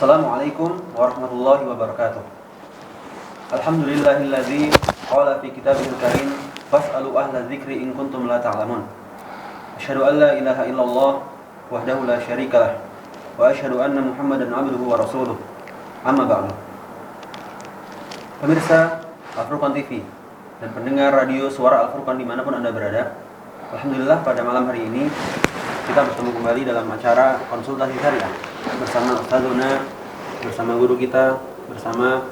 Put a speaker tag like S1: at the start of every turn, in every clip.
S1: Assalamualaikum warahmatullahi wabarakatuh. Alhamdulillahilladzi qala fi kitabihil karim fas'alu ahla dzikri in kuntum la ta'lamun. Asyhadu an la ilaha illallah wahdahu la syarikalah wa asyhadu anna Muhammadan abduhu wa rasuluh. Amma ba'du. Pemirsa Al-Furqan TV dan pendengar radio Suara Al-Furqan dimanapun Anda berada, alhamdulillah pada malam hari ini kita bertemu kembali dalam acara konsultasi syariah bersama Ustazuna, bersama guru kita, bersama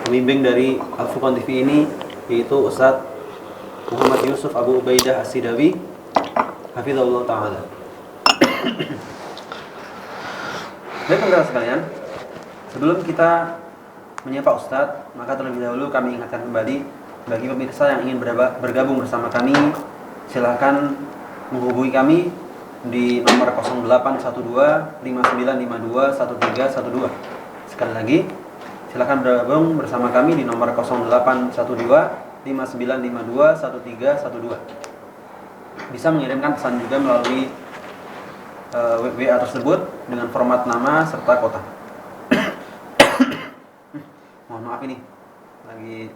S1: pembimbing dari Al-Furqan TV ini, yaitu Ustaz Muhammad Yusuf Abu Ubaidah As-Sidawi hafizahullah ta'ala. Baik pemirsa sekalian, sebelum kita menyapa Ustaz, maka terlebih dahulu kami ingatkan kembali bagi pemirsa yang ingin bergabung bersama kami, silakan menghubungi kami di nomor 0812 5952 1312. Sekali lagi, silakan bergabung bersama kami di nomor 0812 5952 1312. Bisa mengirimkan pesan juga melalui WA tersebut dengan format nama serta kota. Mohon maaf ini lagi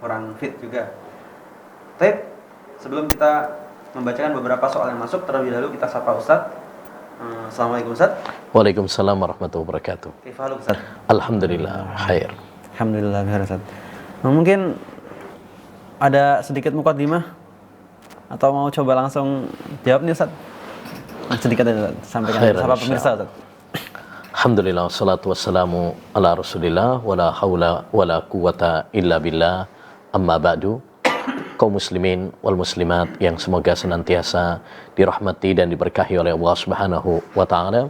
S1: kurang fit juga. Baik, sebelum kita membacakan beberapa soal yang masuk, terlebih dahulu kita sapa Ustaz. Assalamualaikum Ustaz.
S2: Waalaikumsalam warahmatullahi wabarakatuh.
S1: Kaifa Ustaz?
S2: Alhamdulillah khair.
S1: Alhamdulillah khair Ustaz. Mungkin ada sedikit muqaddimah atau mau coba langsung jawab nih Ustaz? Sedikit aja sampaikan sapa pemirsa Ustaz.
S2: Alhamdulillah wassalatu wassalamu ala Rasulillah wala haula wala quwata illa billah. Amma ba'du. Kaum muslimin wal muslimat yang semoga senantiasa dirahmati dan diberkahi oleh Allah Subhanahu wa taala.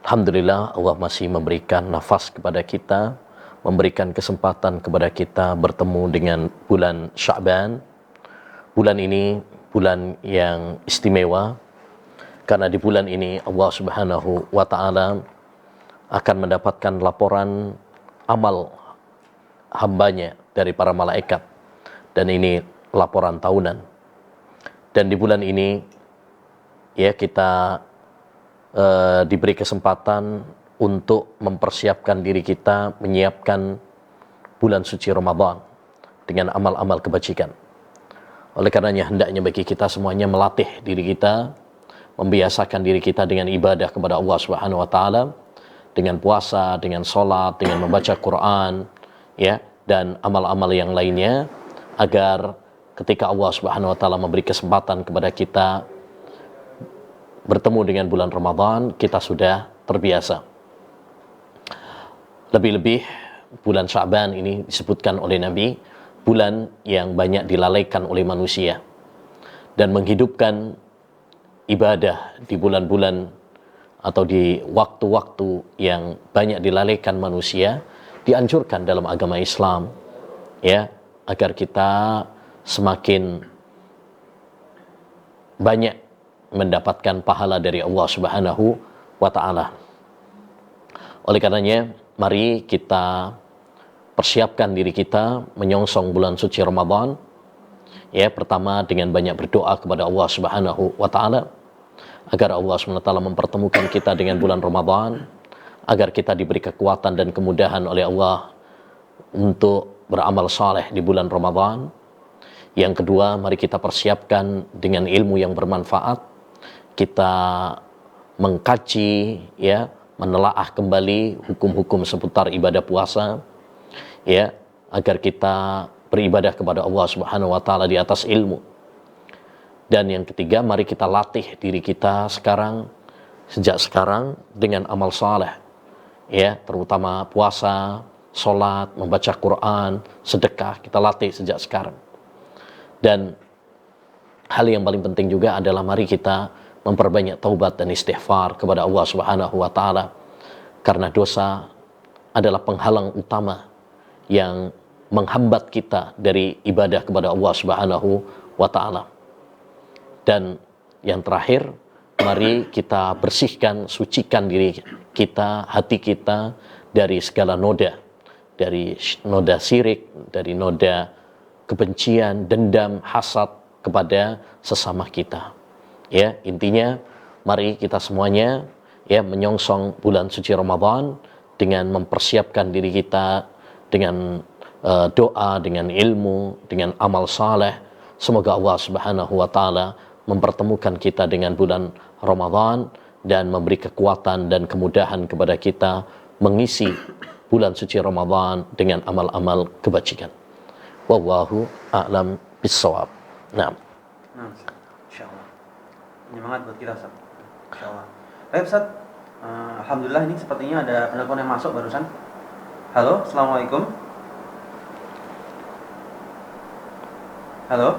S2: Alhamdulillah Allah masih memberikan nafas kepada kita, memberikan kesempatan kepada kita bertemu dengan bulan Sya'ban. Bulan ini bulan yang istimewa karena di bulan ini Allah Subhanahu wa taala akan mendapatkan laporan amal hambanya dari para malaikat, dan ini laporan tahunan. Dan di bulan ini ya kita diberi kesempatan untuk mempersiapkan diri kita, menyiapkan bulan suci Ramadan dengan amal-amal kebajikan. Oleh karenanya hendaknya bagi kita semuanya melatih diri kita, membiasakan diri kita dengan ibadah kepada Allah Subhanahu wa taala, dengan puasa, dengan sholat, dengan membaca Quran, ya, dan amal-amal yang lainnya, agar ketika Allah Subhanahu wa taala memberi kesempatan kepada kita bertemu dengan bulan Ramadan, kita sudah terbiasa. Lebih-lebih bulan Sya'ban ini disebutkan oleh Nabi bulan yang banyak dilalaikan oleh manusia, dan menghidupkan ibadah di bulan-bulan atau di waktu-waktu yang banyak dilalaikan manusia dianjurkan dalam agama Islam, ya, agar kita semakin banyak mendapatkan pahala dari Allah Subhanahu wa taala. Oleh karenanya mari kita persiapkan diri kita menyongsong bulan suci Ramadan, ya, pertama dengan banyak berdoa kepada Allah Subhanahu wa taala agar Allah SWT mempertemukan kita dengan bulan Ramadan, agar kita diberi kekuatan dan kemudahan oleh Allah untuk beramal saleh di bulan Ramadan. Yang kedua, mari kita persiapkan dengan ilmu yang bermanfaat, kita mengkaji, ya, menelaah kembali hukum-hukum seputar ibadah puasa, ya, agar kita beribadah kepada Allah Subhanahu wa taala di atas ilmu. Dan yang ketiga, mari kita latih diri kita sejak sekarang dengan amal saleh, ya, terutama puasa, sholat, membaca Quran, sedekah, kita latih sejak sekarang. Dan hal yang paling penting juga adalah mari kita memperbanyak taubat dan istighfar kepada Allah Subhanahu wa taala, karena dosa adalah penghalang utama yang menghambat kita dari ibadah kepada Allah Subhanahu wa taala. Dan yang terakhir, mari kita bersihkan, sucikan diri kita, hati kita dari segala noda, dari noda syirik, dari noda kebencian, dendam, hasad kepada sesama kita. Ya, intinya mari kita semuanya ya menyongsong bulan suci Ramadan dengan mempersiapkan diri kita dengan doa, dengan ilmu, dengan amal saleh. Semoga Allah Subhanahu wa taala mempertemukan kita dengan bulan Ramadan dan memberi kekuatan dan kemudahan kepada kita mengisi bulan suci Ramadan dengan amal-amal kebajikan. Wallahu a'lam bissawab. Nah,
S1: insyaallah. Penyemangat buat kita, Ustaz. Insyaallah. Baik, Ustaz. Alhamdulillah ini sepertinya ada penelpon yang masuk barusan. Halo, Assalamualaikum. Halo.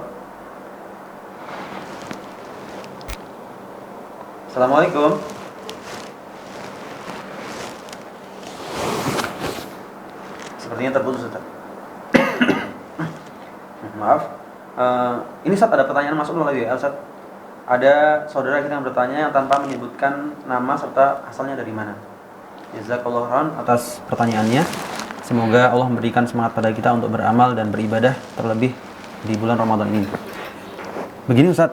S1: Assalamualaikum. Sepertinya terputus, Ustaz. Maaf. Ini Ustaz, ada pertanyaan masuk melalui WA, Ustaz. Ada saudara kita yang bertanya yang tanpa menyebutkan nama serta asalnya dari mana. Jazakallahu khairan atas pertanyaannya. Semoga Allah memberikan semangat pada kita untuk beramal dan beribadah, terlebih di bulan Ramadan ini. Begini Ustaz,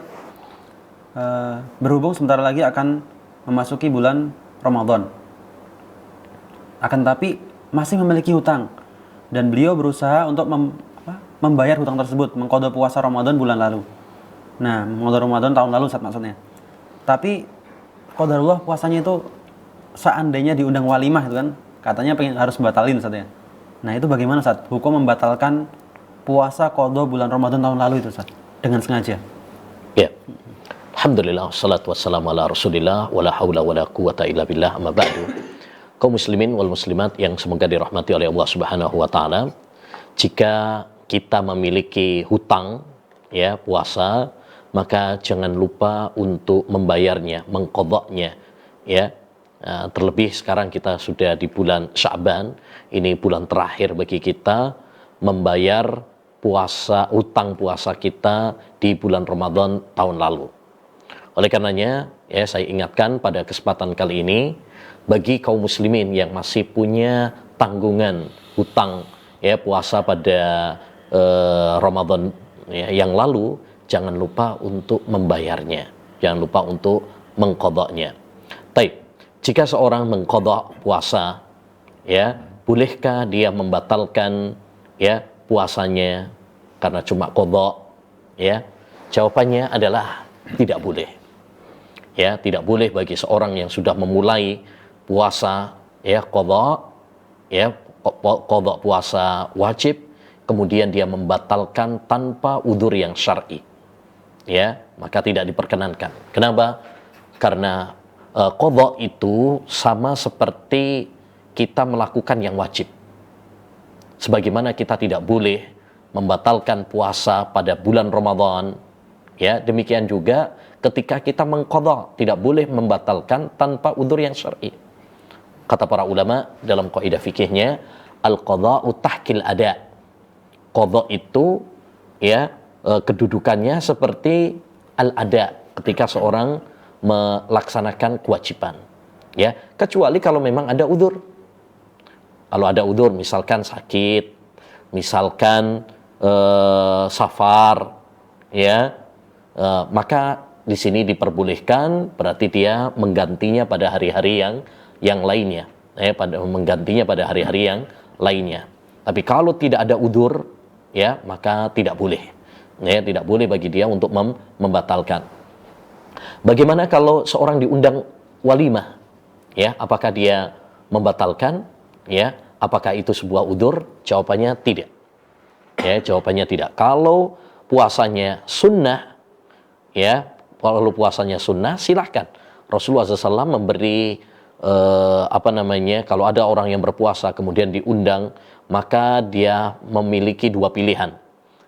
S1: berhubung sebentar lagi akan memasuki bulan Ramadan, akan tapi masih memiliki hutang, dan beliau berusaha untuk membayar hutang tersebut, mengqadha puasa Ramadan bulan lalu. Nah, mengqadha Ramadan tahun lalu Ustaz maksudnya. Tapi qadarullah puasanya itu seandainya diundang walimah itu kan, katanya harus batalin Ustaz ya. Nah, itu bagaimana Ustaz? Hukum membatalkan puasa qadha bulan Ramadan tahun lalu itu Ustaz dengan sengaja.
S2: ya. Alhamdulillah, salatu wassalamu ala Rasulillah, wala haula wala quwata illa billah, amma ba'du. Kaum muslimin wal muslimat yang semoga dirahmati oleh Allah Subhanahu wa taala, jika kita memiliki hutang ya puasa, maka jangan lupa untuk membayarnya, mengqadhanya ya. Terlebih sekarang kita sudah di bulan Sya'ban, ini bulan terakhir bagi kita membayar puasa, utang puasa kita di bulan Ramadan tahun lalu. Oleh karenanya, ya saya ingatkan pada kesempatan kali ini, bagi kaum muslimin yang masih punya tanggungan hutang ya puasa pada Ramadan ya, yang lalu, jangan lupa untuk membayarnya, jangan lupa untuk mengqadhanya. Taib, jika seorang mengqadha puasa, ya bolehkah dia membatalkan ya puasanya karena cuma qadha? Ya, jawabannya adalah tidak boleh. Ya, tidak boleh bagi seorang yang sudah memulai puasa ya qadha, ya qadha puasa wajib, kemudian dia membatalkan tanpa udzur yang syar'i, ya maka tidak diperkenankan. Kenapa? Karena qadha itu sama seperti kita melakukan yang wajib. Sebagaimana kita tidak boleh membatalkan puasa pada bulan Ramadan, ya demikian juga ketika kita mengqadha tidak boleh membatalkan tanpa udzur yang syar'i. Kata para ulama dalam kaidah fikihnya, al-qadha'u tahkil ada. Qadha itu ya kedudukannya seperti al-ada, ketika seorang melaksanakan kewajiban. Ya, kecuali kalau memang ada udzur. Kalau ada udzur, misalkan sakit, misalkan safar, ya, maka di sini diperbolehkan, berarti dia menggantinya pada hari-hari yang lainnya, menggantinya pada hari-hari yang lainnya. Tapi kalau tidak ada udzur, ya maka tidak boleh, ya tidak boleh bagi dia untuk membatalkan. Bagaimana kalau seorang diundang walimah, ya apakah dia membatalkan? Ya, apakah itu sebuah udzur? Jawabannya tidak. Ya, jawabannya tidak. Kalau puasanya sunnah, ya kalau puasanya sunnah silahkan. Rasulullah SAW memberi kalau ada orang yang berpuasa kemudian diundang, maka dia memiliki dua pilihan.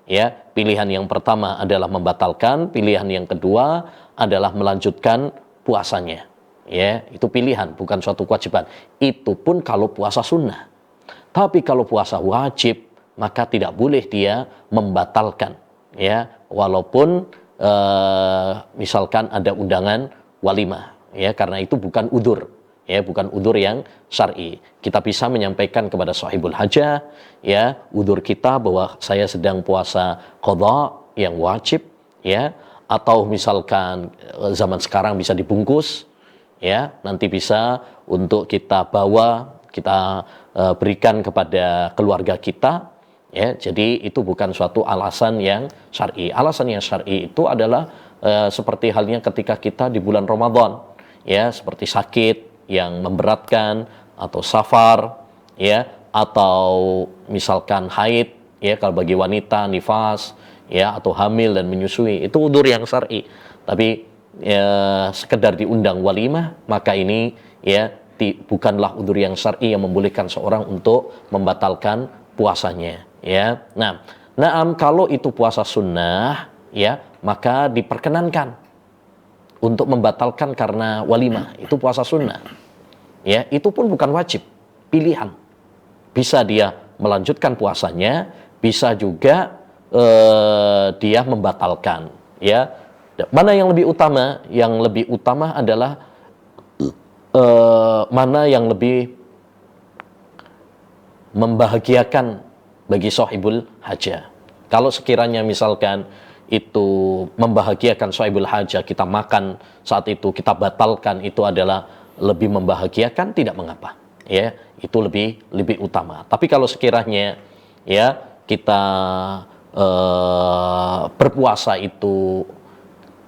S2: Ya, pilihan yang pertama adalah membatalkan, pilihan yang kedua adalah melanjutkan puasanya. Ya, itu pilihan, bukan suatu kewajiban. Itu pun kalau puasa sunnah. Tapi kalau puasa wajib, maka tidak boleh dia membatalkan. Ya, walaupun misalkan ada undangan walimah. Ya, karena itu bukan udzur. Ya, bukan udzur yang syar'i. Kita bisa menyampaikan kepada sahibul hajah, ya, udzur kita bahwa saya sedang puasa qadha yang wajib, ya, atau misalkan zaman sekarang bisa dibungkus, ya, nanti bisa untuk kita bawa, kita berikan kepada keluarga kita, ya. Jadi itu bukan suatu alasan yang syar'i. Alasan yang syar'i itu adalah seperti halnya ketika kita di bulan Ramadan, ya, seperti sakit yang memberatkan atau safar, ya, atau misalkan haid, ya, kalau bagi wanita nifas, ya, atau hamil dan menyusui, itu udzur yang syar'i. Tapi ya, sekedar diundang walimah, maka ini ya bukanlah udzur yang syar'i yang membolehkan seorang untuk membatalkan puasanya, ya. Nah, kalau itu puasa sunnah, ya, maka diperkenankan untuk membatalkan karena walimah, itu puasa sunnah. Ya, itu pun bukan wajib, pilihan. Bisa dia melanjutkan puasanya, bisa juga dia membatalkan, ya. Mana yang lebih utama? Yang lebih utama adalah mana yang lebih membahagiakan bagi sahibul hajah. Kalau sekiranya misalkan itu membahagiakan sahibul hajah, kita makan saat itu, kita batalkan, itu adalah lebih membahagiakan, tidak mengapa, ya, itu lebih utama. Tapi kalau sekiranya ya kita berpuasa itu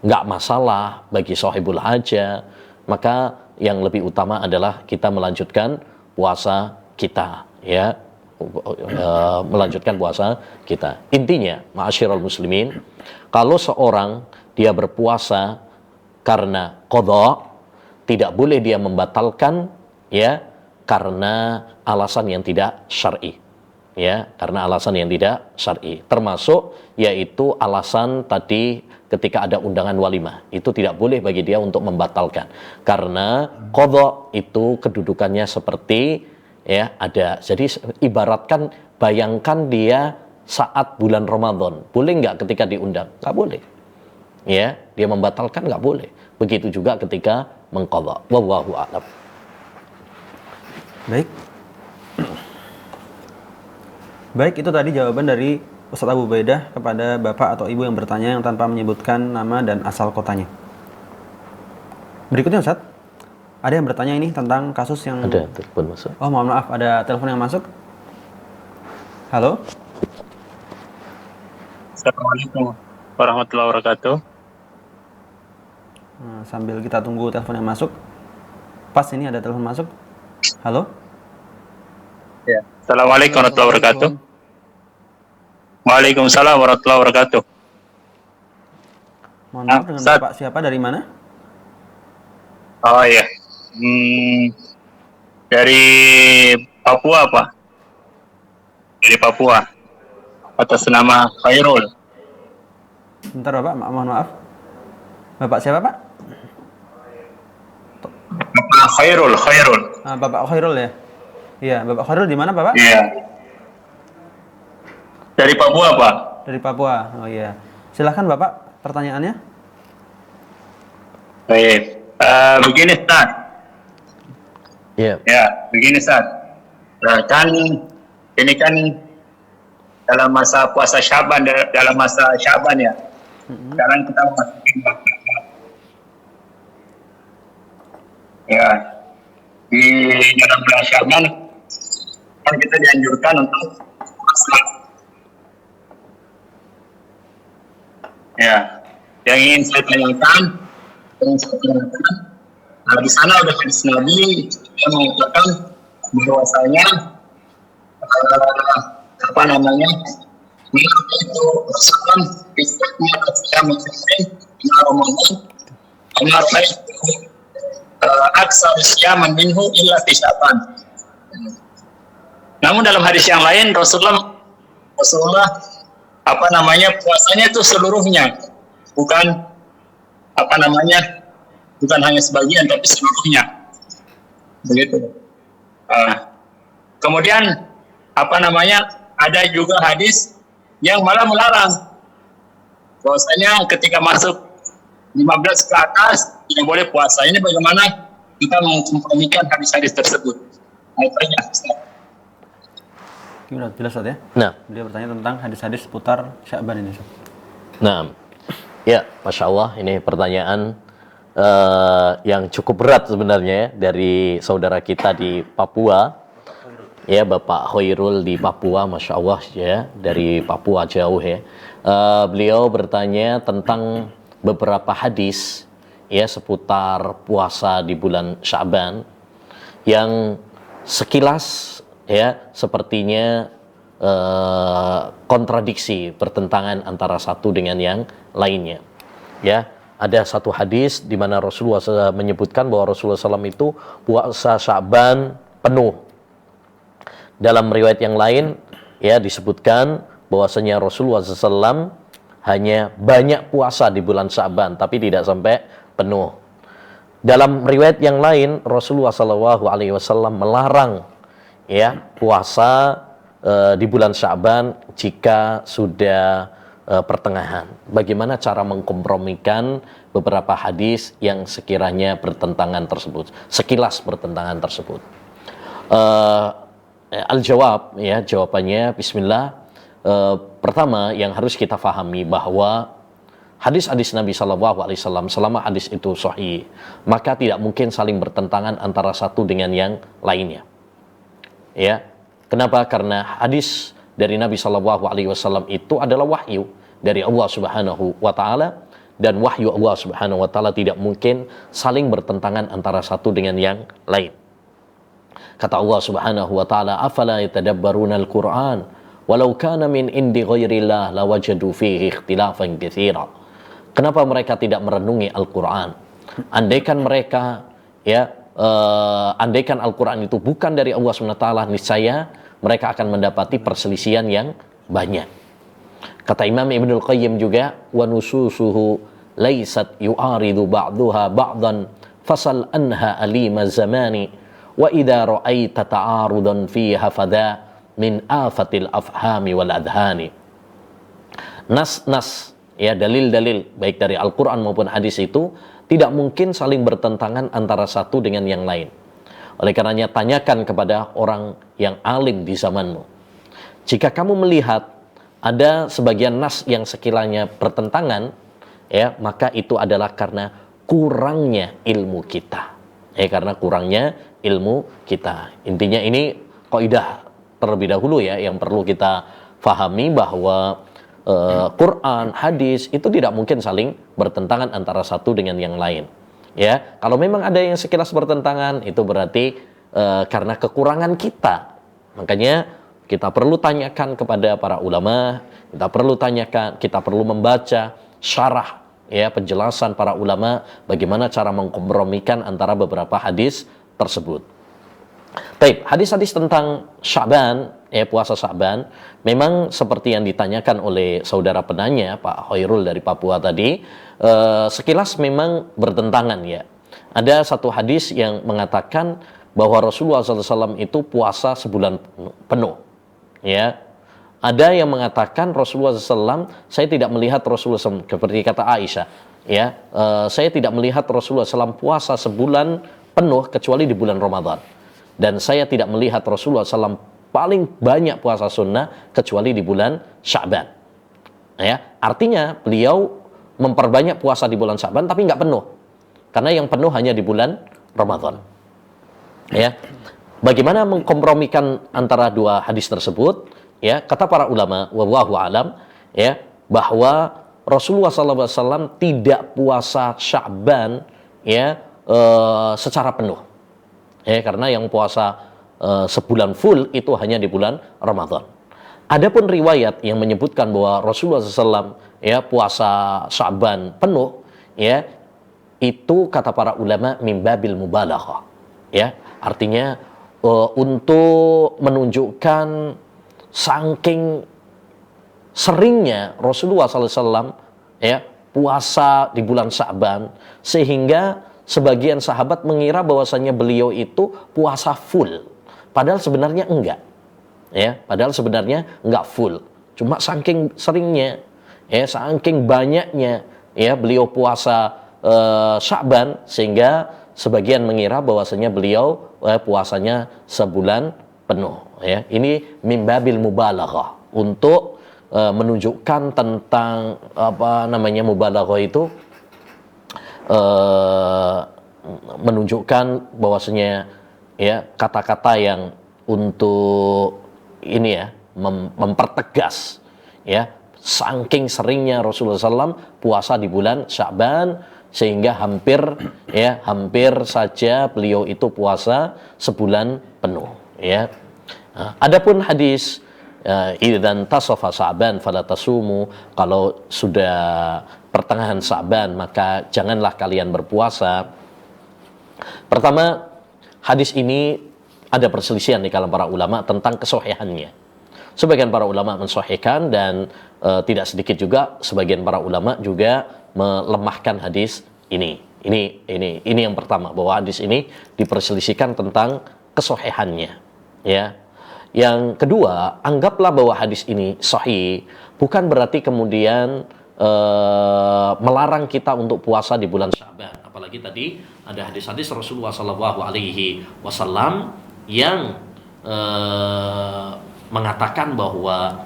S2: nggak masalah bagi sahibul hajah, maka yang lebih utama adalah kita melanjutkan puasa kita, ya, melanjutkan puasa kita. Intinya, ma'asyiral muslimin, kalau seorang dia berpuasa karena qadha, tidak boleh dia membatalkan, ya, karena alasan yang tidak syar'i, ya, karena alasan yang tidak syar'i, termasuk yaitu alasan tadi ketika ada undangan walimah, itu tidak boleh bagi dia untuk membatalkan, karena qadha itu kedudukannya seperti, ya, ada. Jadi ibaratkan, bayangkan dia saat bulan Ramadan, boleh nggak ketika diundang? Nggak boleh, ya, dia membatalkan nggak boleh. Begitu juga ketika mengqadha. Wallahu a'lam.
S1: Baik, itu tadi jawaban dari Ustaz Abu Ubaidah kepada Bapak atau Ibu yang bertanya yang tanpa menyebutkan nama dan asal kotanya. Berikutnya Ustaz, ada yang bertanya ini tentang kasus yang...
S2: Ada telepon masuk.
S1: Oh, mohon maaf, ada telepon yang masuk. Halo?
S3: Assalamualaikum warahmatullahi wabarakatuh.
S1: Nah, sambil kita tunggu telepon yang masuk. Pas ini ada telepon masuk. Halo?
S3: Ya. Assalamualaikum warahmatullahi wabarakatuh. Waalaikumsalam warahmatullahi wabarakatuh.
S1: Mohon maaf, dengan
S3: Ustaz.
S1: Bapak siapa, dari mana?
S3: Oh iya. Dari Papua, Pak. Dari Papua. Atas nama Khairul.
S1: Bentar Bapak, mohon maaf. Bapak siapa Pak?
S3: Khairul.
S1: Bapak Khairul ya? Iya, Bapak Khairul di mana Bapak?
S3: Iya. Dari Papua, Pak.
S1: Dari Papua. Oh iya. Silahkan Bapak, pertanyaannya.
S3: Baik. Begini, Ustaz.
S2: Ya.
S3: Ya, begini, Ustaz. Nah, kan ini kan dalam masa puasa Syaban, dalam masa Syaban ya. Sekarang kita memasuki ya, di dalam bulan Syaban kan kita dianjurkan untuk puasa. Ya, yang ingin saya tanyakan, nah, di sana ada hadis Nabi yang mengatakan bahwasanya apa namanya, itu Rasulullah istilahnya ketika mencapai Ramadan, mencapai aksar syaman minhu illa fi Syaban. Namun dalam hadis yang lain Rasulullah apa namanya, puasanya itu seluruhnya, bukan apa namanya, bukan hanya sebagian tapi seluruhnya, begitu. Kemudian apa namanya, ada juga hadis yang malah melarang bahwasanya ketika masuk 15 ke atas tidak boleh puasa. Ini bagaimana kita mengkompromikan hadis-hadis tersebut? Nah, itu aja, Ustaz.
S1: Gimana? Jelas Ustaz ya?
S2: Nah,
S1: Dia bertanya tentang hadis-hadis seputar Sya'ban ini Ustaz.
S2: nah, ya, Masya Allah, ini pertanyaan yang cukup berat sebenarnya ya, dari saudara kita di Papua, ya, Bapak Hoirul di Papua, Masya Allah ya, dari Papua jauh ya. Beliau bertanya tentang beberapa hadis ya seputar puasa di bulan Sya'ban yang sekilas ya sepertinya kontradiksi, bertentangan antara satu dengan yang lainnya. Ya, ada satu hadis di mana Rasulullah SAW menyebutkan bahwa Rasulullah SAW itu puasa Sya'ban penuh. Dalam riwayat yang lain ya disebutkan bahwasanya Rasulullah SAW hanya banyak puasa di bulan Sya'ban tapi tidak sampai penuh. Dalam riwayat yang lain Rasulullah SAW melarang ya puasa di bulan Sya'ban jika sudah pertengahan. Bagaimana cara mengkompromikan beberapa hadis yang sekiranya bertentangan tersebut, sekilas bertentangan tersebut? Al-jawab ya, jawabannya bismillah. Pertama yang harus kita fahami bahwa hadis-hadis Nabi SAW selama hadis itu sahih, maka tidak mungkin saling bertentangan antara satu dengan yang lainnya. Ya, kenapa? Karena hadis dari Nabi SAW itu adalah wahyu dari Allah Subhanahu wa Ta'ala, dan wahyu Allah Subhanahu wa Ta'ala tidak mungkin saling bertentangan antara satu dengan yang lain. Kata Allah Subhanahu wa Ta'ala, afala yatadabbaruna al-Qur'an walau kana min indi ghairillah lawajadu fihi ikhtilafan katsira. Kenapa mereka tidak merenungi Al-Qur'an? Andaikan mereka andaikan Al-Qur'an itu bukan dari Allah Subhanahu wa Ta'ala, niscaya mereka akan mendapati perselisihan yang banyak. Kata Imam Ibnul Qayyim juga, wa nususuhu laysat yu'aridu ba'duha ba'dan fasal anha alima zamani wa idza ra'aita ta'arudan fiha fada min afatil afhami wal adhani. Nas-nas ya, dalil-dalil baik dari Al-Qur'an maupun hadis itu tidak mungkin saling bertentangan antara satu dengan yang lain. Oleh karenanya tanyakan kepada orang yang alim di zamanmu. Jika kamu melihat ada sebagian nas yang sekiranya bertentangan, ya, maka itu adalah karena kurangnya ilmu kita. Karena kurangnya ilmu kita. Intinya ini kaidah terlebih dahulu ya yang perlu kita fahami, bahwa Quran, hadis itu tidak mungkin saling bertentangan antara satu dengan yang lain. Ya, kalau memang ada yang sekilas bertentangan, itu berarti karena kekurangan kita. Makanya kita perlu tanyakan kepada para ulama, kita perlu membaca syarah ya, penjelasan para ulama bagaimana cara mengkompromikan antara beberapa hadis tersebut. Baik, hadis-hadis tentang Sya'ban, ya puasa Sya'ban, memang seperti yang ditanyakan oleh saudara penanya Pak Hoirul dari Papua tadi, sekilas memang bertentangan ya. Ada satu hadis yang mengatakan bahwa Rasulullah SAW itu puasa sebulan penuh. Ya, ada yang mengatakan Rasulullah SAW, saya tidak melihat Rasulullah SAW, seperti kata Aisyah, ya, saya tidak melihat Rasulullah SAW puasa sebulan penuh kecuali di bulan Ramadan. Dan saya tidak melihat Rasulullah SAW paling banyak puasa sunnah kecuali di bulan Sya'ban. Ya, artinya beliau memperbanyak puasa di bulan Sya'ban tapi nggak penuh, karena yang penuh hanya di bulan Ramadan. Ya, bagaimana mengkompromikan antara dua hadis tersebut? Ya, kata para ulama, wallahu alam, ya, bahwa Rasulullah SAW tidak puasa Sya'ban ya secara penuh. Ya, karena yang puasa sebulan full itu hanya di bulan Ramadan. Adapun riwayat yang menyebutkan bahwa Rasulullah SAW ya puasa Sya'ban penuh, ya, itu kata para ulama min babil mubalaghah. Ya, artinya untuk menunjukkan saking seringnya Rasulullah SAW ya puasa di bulan Sya'ban sehingga sebagian sahabat mengira bahwasanya beliau itu puasa full, padahal sebenarnya enggak. Ya, padahal sebenarnya enggak full. Cuma saking seringnya, ya, saking banyaknya, ya, beliau puasa Sya'ban sehingga sebagian mengira bahwasanya beliau puasanya sebulan penuh. Ya, ini mimbabil mubalaghah, untuk menunjukkan tentang apa namanya mubalaghah itu, menunjukkan bahwasanya ya kata-kata yang untuk ini ya mempertegas ya saking seringnya Rasulullah SAW puasa di bulan Sya'ban sehingga hampir saja beliau itu puasa sebulan penuh ya. Adapun hadis idzan tasafa Sya'ban fala tasumu, kalau sudah pertengahan Sya'ban maka janganlah kalian berpuasa. Pertama, hadis ini ada perselisihan di kalangan para ulama tentang kesohihannya. Sebagian para ulama mensahihkan dan tidak sedikit juga sebagian para ulama juga melemahkan hadis ini. Ini yang pertama, bahwa hadis ini diperselisihkan tentang kesohihannya. Ya. Yang kedua, anggaplah bahwa hadis ini sahih, bukan berarti kemudian melarang kita untuk puasa di bulan Sya'ban. Apalagi tadi ada hadis-hadis Rasulullah SAW yang mengatakan bahwa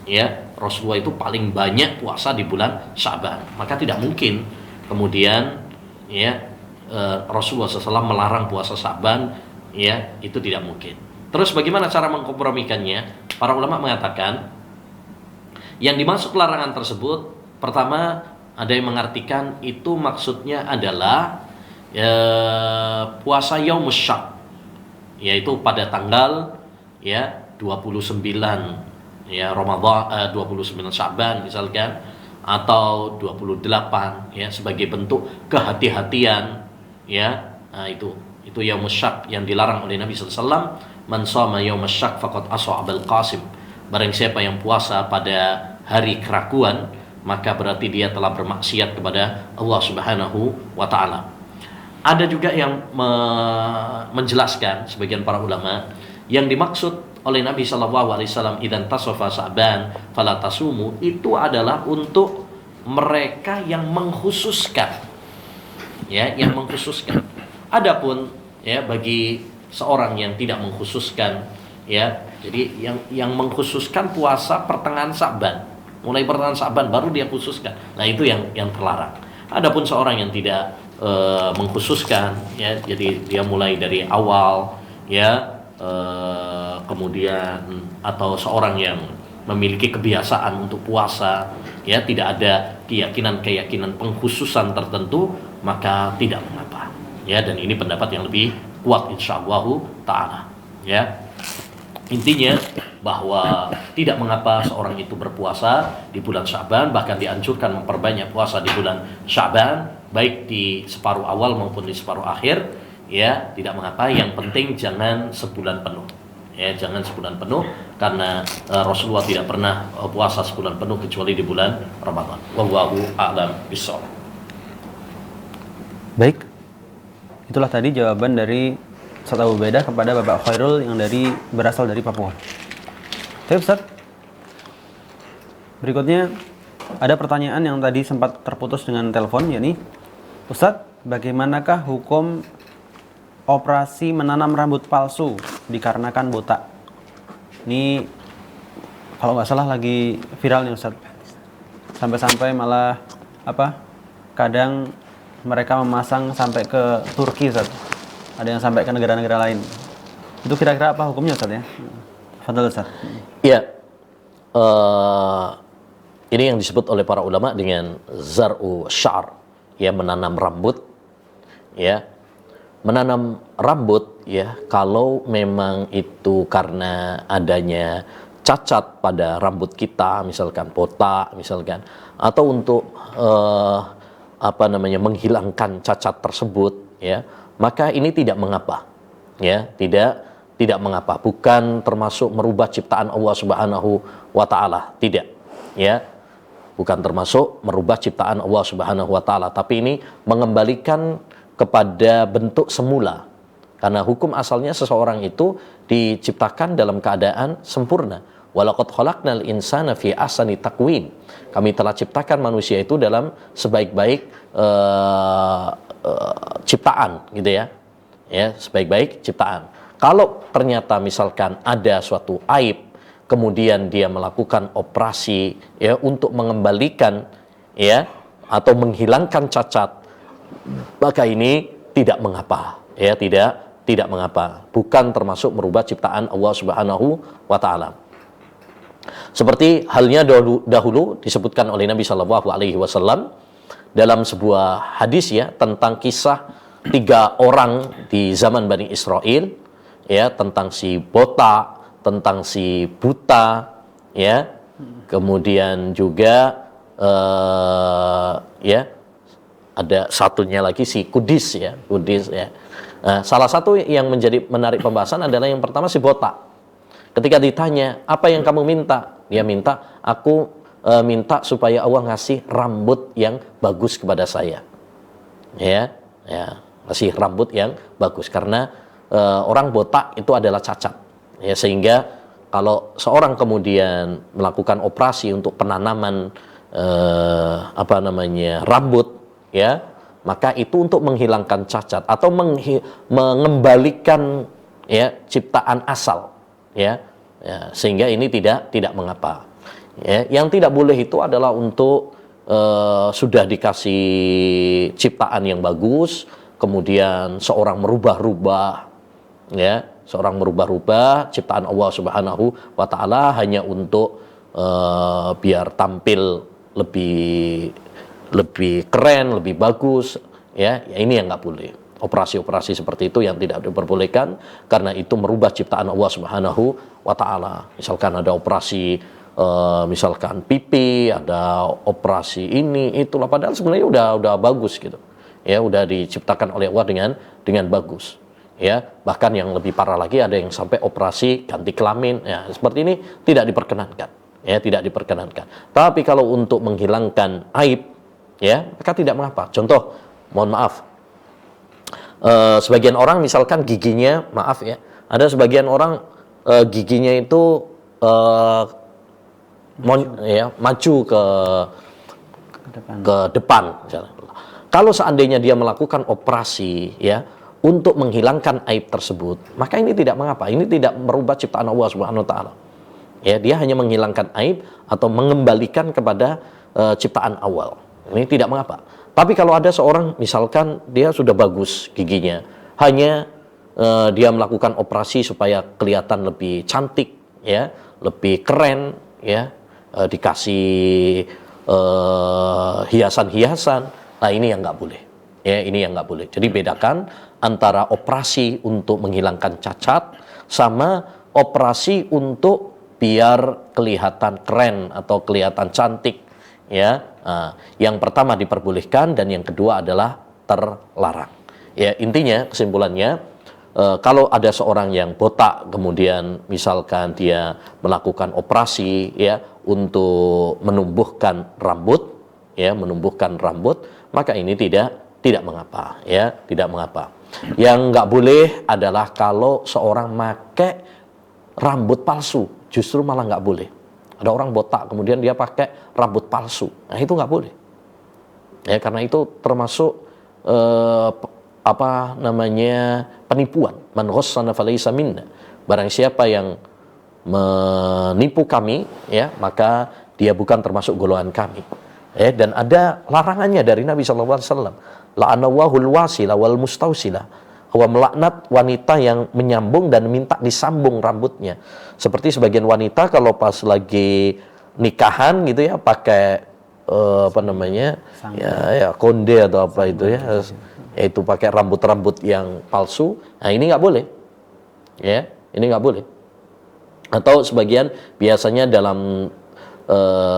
S2: ya Rasulullah itu paling banyak puasa di bulan Sya'ban. Maka tidak mungkin kemudian ya Rasulullah SAW melarang puasa Sya'ban, ya itu tidak mungkin. Terus bagaimana cara mengkompromikannya? Para ulama mengatakan yang dimaksud larangan tersebut, pertama ada yang mengartikan itu maksudnya adalah puasa Yaumus Syak, yaitu pada tanggal ya 29 ya Ramadan, 29 Sya'ban misalkan, atau 28 ya, sebagai bentuk kehati-hatian ya. Nah, itu Yaumus Syak yang dilarang oleh Nabi SAW. Man shoma yaumas syak faqad asa Abul Qasim. Barang siapa yang puasa pada hari keraguan, maka berarti dia telah bermaksiat kepada Allah Subhanahu wa taala. Ada juga yang menjelaskan, sebagian para ulama, yang dimaksud oleh Nabi SAW idzan tasafa Sya'ban fala tasumu, itu adalah untuk mereka yang mengkhususkan, ya, yang mengkhususkan. Adapun ya bagi seorang yang tidak mengkhususkan, ya, jadi yang mengkhususkan puasa pertengahan Sya'ban, mulai pertengahan Sya'ban baru dia khususkan. Nah, itu yang terlarang. Adapun seorang yang tidak mengkhususkan, ya, jadi dia mulai dari awal, ya, kemudian atau seorang yang memiliki kebiasaan untuk puasa, ya, tidak ada keyakinan pengkhususan tertentu, maka tidak mengapa, ya. Dan ini pendapat yang lebih kuat insyaallah ta'ala, ya. Intinya bahwa tidak mengapa seorang itu berpuasa di bulan Sya'ban, bahkan dianjurkan memperbanyak puasa di bulan Sya'ban, baik di separuh awal maupun di separuh akhir, ya, tidak mengapa. Yang penting jangan sebulan penuh, ya, jangan sebulan penuh, karena Rasulullah tidak pernah puasa sebulan penuh kecuali di bulan Ramadan. Wallahu a'lam bishawab.
S1: Baik, itulah tadi jawaban dari Ustaz Abu Ubaidah kepada Bapak Khairul yang berasal dari Papua. Oke, Ustaz, berikutnya ada pertanyaan yang tadi sempat terputus dengan telepon, yakni, Ustaz, bagaimanakah hukum operasi menanam rambut palsu dikarenakan botak? Ini kalau nggak salah lagi viral nih, Ustaz. Sampai-sampai malah kadang mereka memasang sampai ke Turki, Ustaz. Ada yang sampai ke negara-negara lain. Itu kira-kira apa hukumnya, Ustaz, ya? Fadhal, Ustaz.
S2: Ya, ini yang disebut oleh para ulama dengan zar'u syar, ya, menanam rambut, ya. Menanam rambut, ya, kalau memang itu karena adanya cacat pada rambut kita, misalkan botak, misalkan, atau untuk menghilangkan cacat tersebut, ya, maka ini tidak mengapa, ya, tidak mengapa, bukan termasuk merubah ciptaan Allah Subhanahu wa taala, tidak, ya. bukan termasuk merubah ciptaan Allah Subhanahu wa taala, tapi ini mengembalikan kepada bentuk semula. Karena hukum asalnya seseorang itu diciptakan dalam keadaan sempurna. Walaqad khalaqnal insana fi ahsani taqwim. Kami telah ciptakan manusia itu dalam sebaik-baik ciptaan, gitu ya. Ya, sebaik-baik ciptaan. Kalau ternyata misalkan ada suatu aib, kemudian dia melakukan operasi ya untuk mengembalikan ya atau menghilangkan cacat, maka ini tidak mengapa, ya tidak mengapa, bukan termasuk merubah ciptaan Allah Subhanahu wa taala. Seperti halnya dahulu disebutkan oleh Nabi Shallallahu alaihi wasallam dalam sebuah hadis ya tentang kisah 3 orang di zaman Bani Israel, ya, tentang si botak, tentang si buta, ya, kemudian juga ya ada satunya lagi si kudis ya. Salah satu yang menjadi menarik pembahasan adalah yang pertama si botak. Ketika ditanya apa yang kamu minta, dia minta aku minta supaya Allah ngasih rambut yang bagus kepada saya, ya, ngasih rambut yang bagus karena orang botak itu adalah cacat. Ya, sehingga kalau seorang kemudian melakukan operasi untuk penanaman rambut, ya, maka itu untuk menghilangkan cacat atau mengembalikan ya ciptaan asal, ya, sehingga ini tidak mengapa. Ya, yang tidak boleh itu adalah untuk sudah dikasih ciptaan yang bagus, kemudian seorang merubah-rubah, ya, seorang merubah-rubah ciptaan Allah Subhanahu wa taala hanya untuk biar tampil lebih keren, lebih bagus, ya ini yang nggak boleh. Operasi-operasi seperti itu yang tidak diperbolehkan karena itu merubah ciptaan Allah Subhanahu wa taala. Misalkan ada operasi misalkan pipi, ada operasi ini itulah, padahal sebenarnya udah bagus gitu. Ya, udah diciptakan oleh Allah dengan bagus. Ya, bahkan yang lebih parah lagi ada yang sampai operasi ganti kelamin, ya seperti ini tidak diperkenankan, ya tidak diperkenankan. Tapi kalau untuk menghilangkan aib, ya maka tidak mengapa. Contoh, mohon maaf, sebagian orang misalkan giginya, maaf ya, ada sebagian orang giginya itu maju ke depan misalnya. Kalau seandainya dia melakukan operasi, ya, untuk menghilangkan aib tersebut, maka ini tidak mengapa. Ini tidak merubah ciptaan Allah Subhanahu wa taala. Ya, dia hanya menghilangkan aib atau mengembalikan kepada ciptaan awal. Ini tidak mengapa. Tapi kalau ada seorang misalkan dia sudah bagus giginya, hanya dia melakukan operasi supaya kelihatan lebih cantik, ya, lebih keren, ya, dikasih hiasan-hiasan. Nah, ini yang nggak boleh. Ya, ini yang nggak boleh. Jadi bedakan antara operasi untuk menghilangkan cacat sama operasi untuk biar kelihatan keren atau kelihatan cantik. Ya, yang pertama diperbolehkan dan yang kedua adalah terlarang. Ya, intinya kesimpulannya, kalau ada seorang yang botak kemudian misalkan dia melakukan operasi ya untuk menumbuhkan rambut, ya menumbuhkan rambut, maka ini tidak mengapa, ya tidak mengapa. Yang nggak boleh adalah kalau seorang pakai rambut palsu, justru malah nggak boleh. Ada orang botak kemudian dia pakai rambut palsu, nah itu nggak boleh. Ya, karena itu termasuk penipuan. Man ghassana falaysa minna. Barang siapa yang menipu kami, ya maka dia bukan termasuk golongan kami. Dan ada larangannya dari Nabi SAW. La'anallahul wasila wal mustausila. Allah melaknat wanita yang menyambung dan minta disambung rambutnya. Seperti sebagian wanita kalau pas lagi nikahan gitu ya pakai konde atau apa itu ya, yaitu pakai rambut-rambut yang palsu. Nah, ini nggak boleh. Ya, ini nggak boleh. Atau sebagian biasanya dalam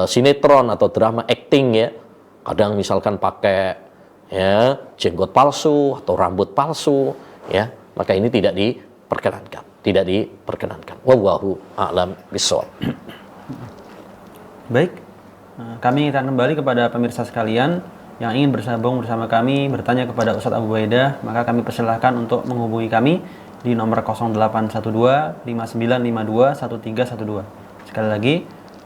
S2: sinetron atau drama acting ya, kadang misalkan pakai ya jenggot palsu atau rambut palsu, ya maka ini tidak diperkenankan. Wallahu a'lam bishawab.
S1: Baik, Kami ingin kembali kepada pemirsa sekalian yang ingin bersambung bersama kami, bertanya kepada Ustadz Abu Ubaidah, maka kami persilahkan untuk menghubungi kami di nomor 0812 5952 1312. Sekali lagi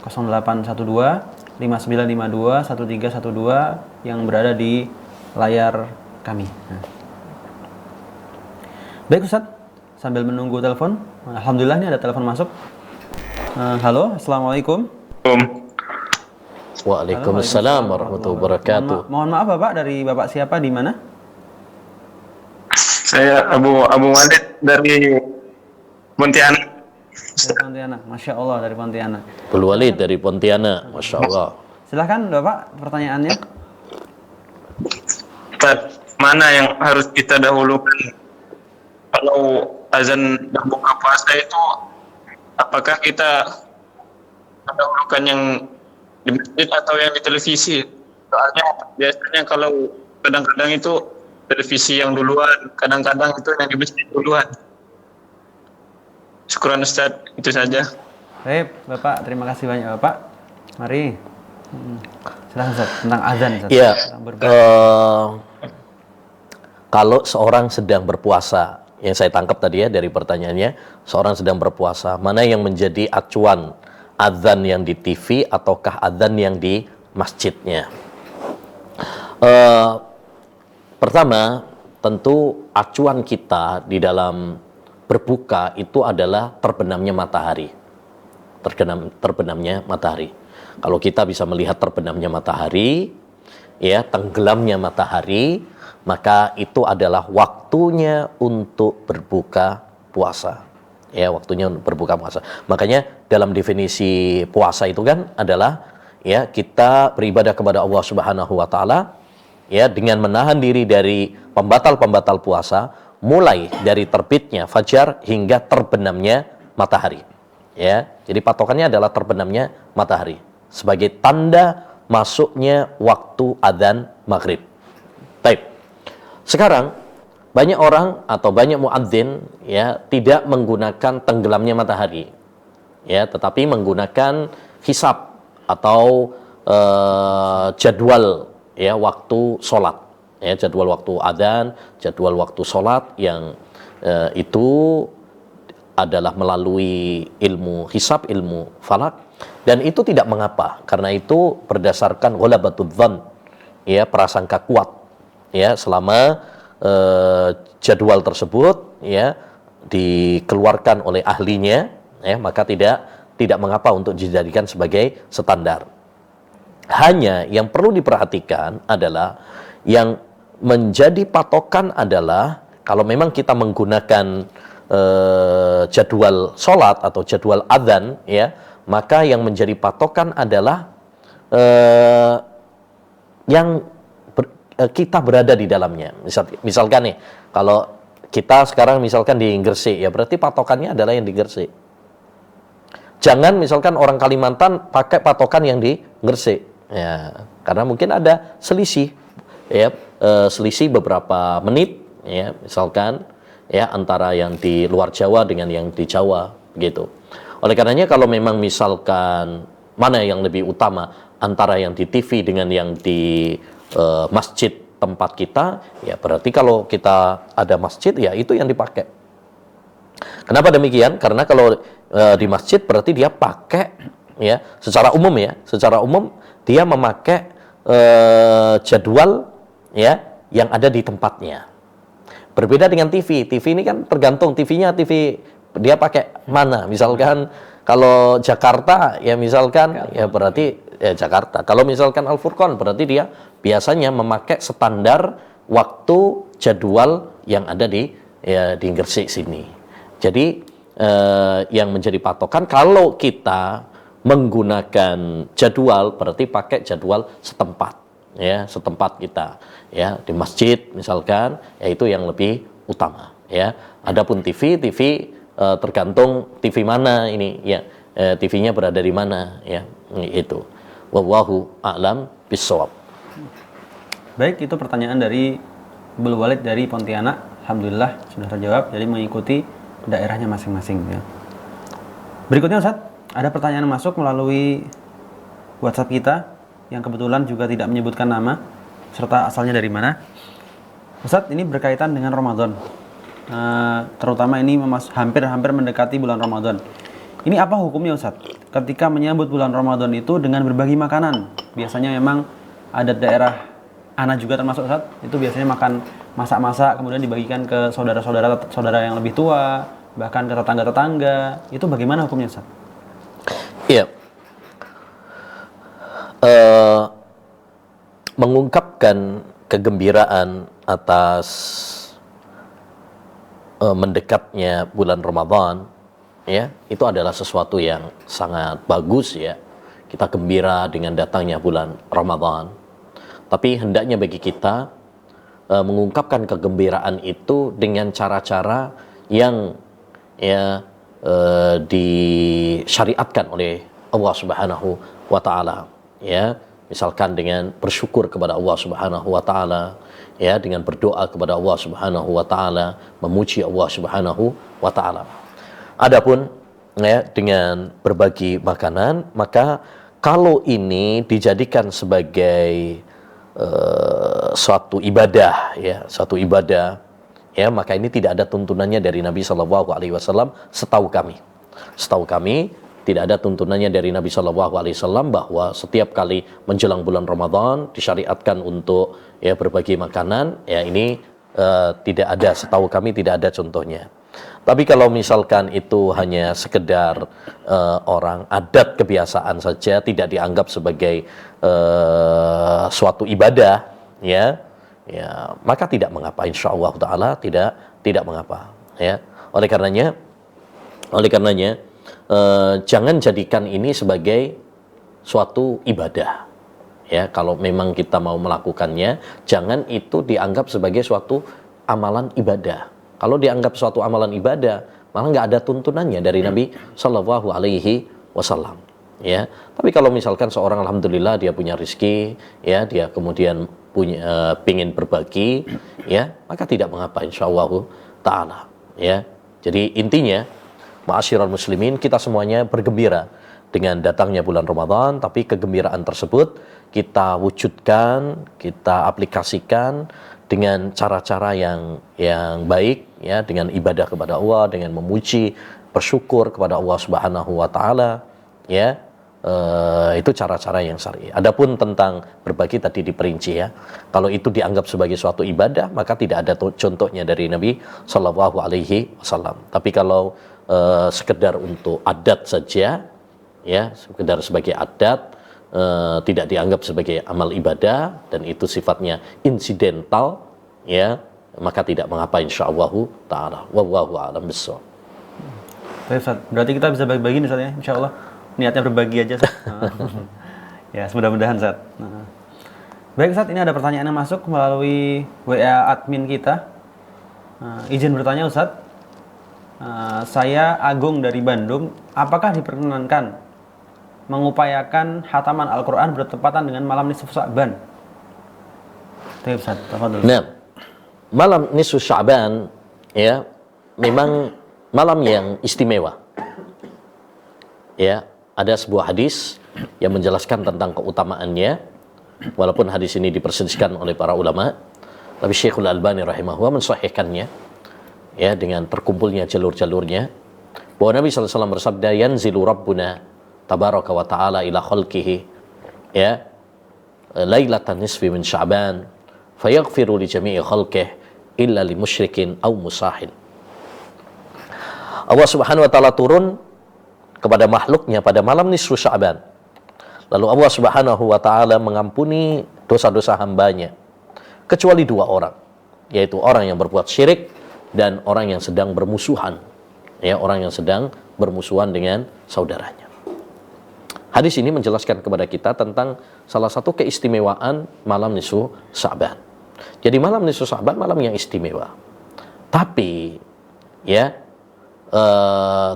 S1: 0812 5952 1312 yang berada di layar kami. Baik Ustadz, sambil menunggu telepon, alhamdulillah ini ada telepon masuk. Halo, assalamualaikum.
S2: Waalaikumsalam warahmatullahi wabarakatuh.
S1: Mohon maaf Bapak, dari Bapak siapa, di mana?
S4: Saya Abu Walid dari Pontianak.
S1: Dari Pontianak, Masya Allah, dari Pontianak.
S2: Abu Walid dari Pontianak, Masya Allah.
S1: Silahkan Bapak, pertanyaannya.
S4: Ustaz, mana yang harus kita dahulukan kalau azan dan buka puasa itu? Apakah kita mendahulukan yang di masjid atau yang di televisi? Soalnya biasanya kalau kadang-kadang itu televisi yang duluan, kadang-kadang itu yang di masjid duluan. Syukuran Ustaz, itu saja.
S1: Baik, Bapak, terima kasih banyak Bapak. Mari. Silahkan Ustaz, tentang azan Ustaz.
S2: Iya,
S1: Tentang
S2: kalau seorang sedang berpuasa, yang saya tangkap tadi ya dari pertanyaannya, seorang sedang berpuasa, mana yang menjadi acuan, azan yang di TV ataukah azan yang di masjidnya? Pertama, tentu acuan kita di dalam berbuka itu adalah terbenamnya matahari. Terbenamnya matahari. Kalau kita bisa melihat terbenamnya matahari, ya, tenggelamnya matahari, maka itu adalah waktunya untuk berbuka puasa. Ya, waktunya untuk berbuka puasa. Makanya dalam definisi puasa itu kan adalah ya kita beribadah kepada Allah Subhanahu wa taala ya dengan menahan diri dari pembatal-pembatal puasa mulai dari terbitnya fajar hingga terbenamnya matahari. Ya, jadi patokannya adalah terbenamnya matahari sebagai tanda masuknya waktu adzan maghrib. Baik. Sekarang banyak orang atau banyak muadzin ya tidak menggunakan tenggelamnya matahari, ya, tetapi menggunakan hisab atau jadwal ya waktu sholat, ya, jadwal waktu adzan, jadwal waktu sholat yang itu adalah melalui ilmu hisab, ilmu falak, dan itu tidak mengapa karena itu berdasarkan ghalabatul dzan, ya, prasangka kuat. Ya, selama jadwal tersebut ya dikeluarkan oleh ahlinya, ya, maka tidak mengapa untuk dijadikan sebagai standar. Hanya yang perlu diperhatikan adalah yang menjadi patokan adalah kalau memang kita menggunakan jadwal sholat atau jadwal adzan, ya, maka yang menjadi patokan adalah yang kita berada di dalamnya. Misalkan nih, kalau kita sekarang misalkan di Gresik, ya berarti patokannya adalah yang di Gresik. Jangan misalkan orang Kalimantan pakai patokan yang di Gresik, ya, karena mungkin ada selisih, ya, selisih beberapa menit, ya, misalkan, ya, antara yang di luar Jawa dengan yang di Jawa, gitu. Oleh karenanya kalau memang misalkan mana yang lebih utama antara yang di TV dengan yang di masjid tempat kita, ya berarti kalau kita ada masjid ya itu yang dipakai. Kenapa demikian? Karena kalau di masjid berarti dia pakai ya secara umum dia memakai jadwal ya yang ada di tempatnya. Berbeda dengan TV. TV ini kan tergantung TV-nya dia pakai mana. Misalkan kalau Jakarta ya misalkan ya berarti ya Jakarta. Kalau misalkan Al-Furqan berarti dia biasanya memakai standar waktu jadwal yang ada di Gresik sini. Jadi yang menjadi patokan kalau kita menggunakan jadwal berarti pakai jadwal setempat, ya, setempat kita, ya, di masjid misalkan, ya itu yang lebih utama, ya. Adapun TV tergantung TV mana ini, ya, TV-nya berada di mana, ya, itu. Wallahu a'lam bishawab.
S1: Baik, itu pertanyaan dari Abdul Walid dari Pontianak. Alhamdulillah sudah terjawab, jadi mengikuti daerahnya masing-masing, ya. Berikutnya Ustaz, ada pertanyaan masuk melalui WhatsApp kita. yang kebetulan juga tidak menyebutkan nama serta asalnya dari mana. Ustadz, ini berkaitan dengan Ramadan. Terutama ini hampir mendekati bulan Ramadan. Ini apa hukumnya Ustadz? Ketika menyambut bulan Ramadan itu dengan berbagi makanan. Biasanya memang ada daerah Ana juga termasuk Ustadz, itu biasanya makan masak-masak kemudian dibagikan ke saudara yang lebih tua, bahkan ke tetangga-tetangga. Itu bagaimana hukumnya Ustadz?
S2: Iya. Mengungkapkan kegembiraan atas mendekatnya bulan Ramadan, ya, itu adalah sesuatu yang sangat bagus ya. Kita gembira dengan datangnya bulan Ramadan. Tapi hendaknya bagi kita mengungkapkan kegembiraan itu dengan cara-cara yang ya disyariatkan oleh Allah Subhanahu wa taala, ya. Misalkan dengan bersyukur kepada Allah Subhanahu wa taala, ya, dengan berdoa kepada Allah Subhanahu wa taala, memuji Allah Subhanahu wa taala. Adapun ya dengan berbagi makanan, maka kalau ini dijadikan sebagai suatu ibadah, ya, suatu ibadah, ya, maka ini tidak ada tuntunannya dari Nabi Shallallahu Alaihi Wasallam setahu kami. Setahu kami tidak ada tuntunannya dari Nabi Shallallahu Alaihi Wasallam bahwa setiap kali menjelang bulan Ramadan disyariatkan untuk ya berbagi makanan. Ya ini tidak ada, setahu kami tidak ada contohnya. Tapi kalau misalkan itu hanya sekedar orang adat kebiasaan saja, tidak dianggap sebagai suatu ibadah, ya, maka tidak mengapa, insya Allah Taala tidak mengapa, ya. Oleh karenanya jangan jadikan ini sebagai suatu ibadah, ya. Kalau memang kita mau melakukannya, jangan itu dianggap sebagai suatu amalan ibadah. Kalau dianggap suatu amalan ibadah, malah nggak ada tuntunannya dari Nabi Shallallahu Alaihi Wasallam. Ya, tapi kalau misalkan seorang alhamdulillah dia punya rezeki, ya, dia kemudian punya pingin berbagi, ya, maka tidak mengapa, insyaallah taala. Ya, jadi intinya, ma'asyiral muslimin, kita semuanya bergembira dengan datangnya bulan Ramadan, tapi kegembiraan tersebut kita wujudkan, kita aplikasikan dengan cara-cara yang baik, ya, dengan ibadah kepada Allah, dengan memuji, bersyukur kepada Allah Subhanahu wa taala, ya. Itu cara-cara yang syar'i. Adapun tentang berbagi tadi diperinci, ya. Kalau itu dianggap sebagai suatu ibadah, maka tidak ada contohnya dari Nabi Shallallahu Alaihi Wasallam. Tapi kalau sekedar untuk adat saja, ya, sekedar sebagai adat, tidak dianggap sebagai amal ibadah dan itu sifatnya insidental, ya, maka tidak mengapa, insyaallah taala. Wallahu a'lam bishawab.
S1: Baik Ustaz, berarti kita bisa bagi-bagi nih Ustaz, ya, insyaallah. Niatnya berbagi aja Ustaz. Ya, mudah-mudahan Ustaz. Baik Ustaz, ini ada pertanyaan yang masuk melalui WA admin kita. Izin bertanya Ustaz. Saya Agung dari Bandung, apakah diperkenankan mengupayakan hataman Al-Quran bertepatan dengan malam nisfu Sya'ban? Baik Ustaz, tafadhol.
S2: Nah, malam nisfu Sya'ban, ya, memang malam yang istimewa. Ya, ada sebuah hadis yang menjelaskan tentang keutamaannya, walaupun hadis ini diperselisihkan oleh para ulama, tapi Syekhul Albani rahimahullah mensahihkannya, ya, dengan terkumpulnya jalur-jalurnya, bahwa Nabi SAW bersabda, yanzilu Rabbuna tabaraka wa ta'ala ila khalqihi, ya, lailatan nisfi min Sya'ban fayaghfiru li jami'i khalqihi illa li musyrikin aw musahin. Allah Subhanahu wa ta'ala turun kepada makhluknya pada malam nisfu Sya'ban. Lalu Allah Subhanahu wa ta'ala mengampuni dosa-dosa hambanya kecuali dua orang, yaitu orang yang berbuat syirik dan orang yang sedang bermusuhan, ya, orang yang sedang bermusuhan dengan saudaranya. Hadis ini menjelaskan kepada kita tentang salah satu keistimewaan malam nisfu Sya'ban. Jadi malam nisfu Sya'ban malam yang istimewa. Tapi, ya,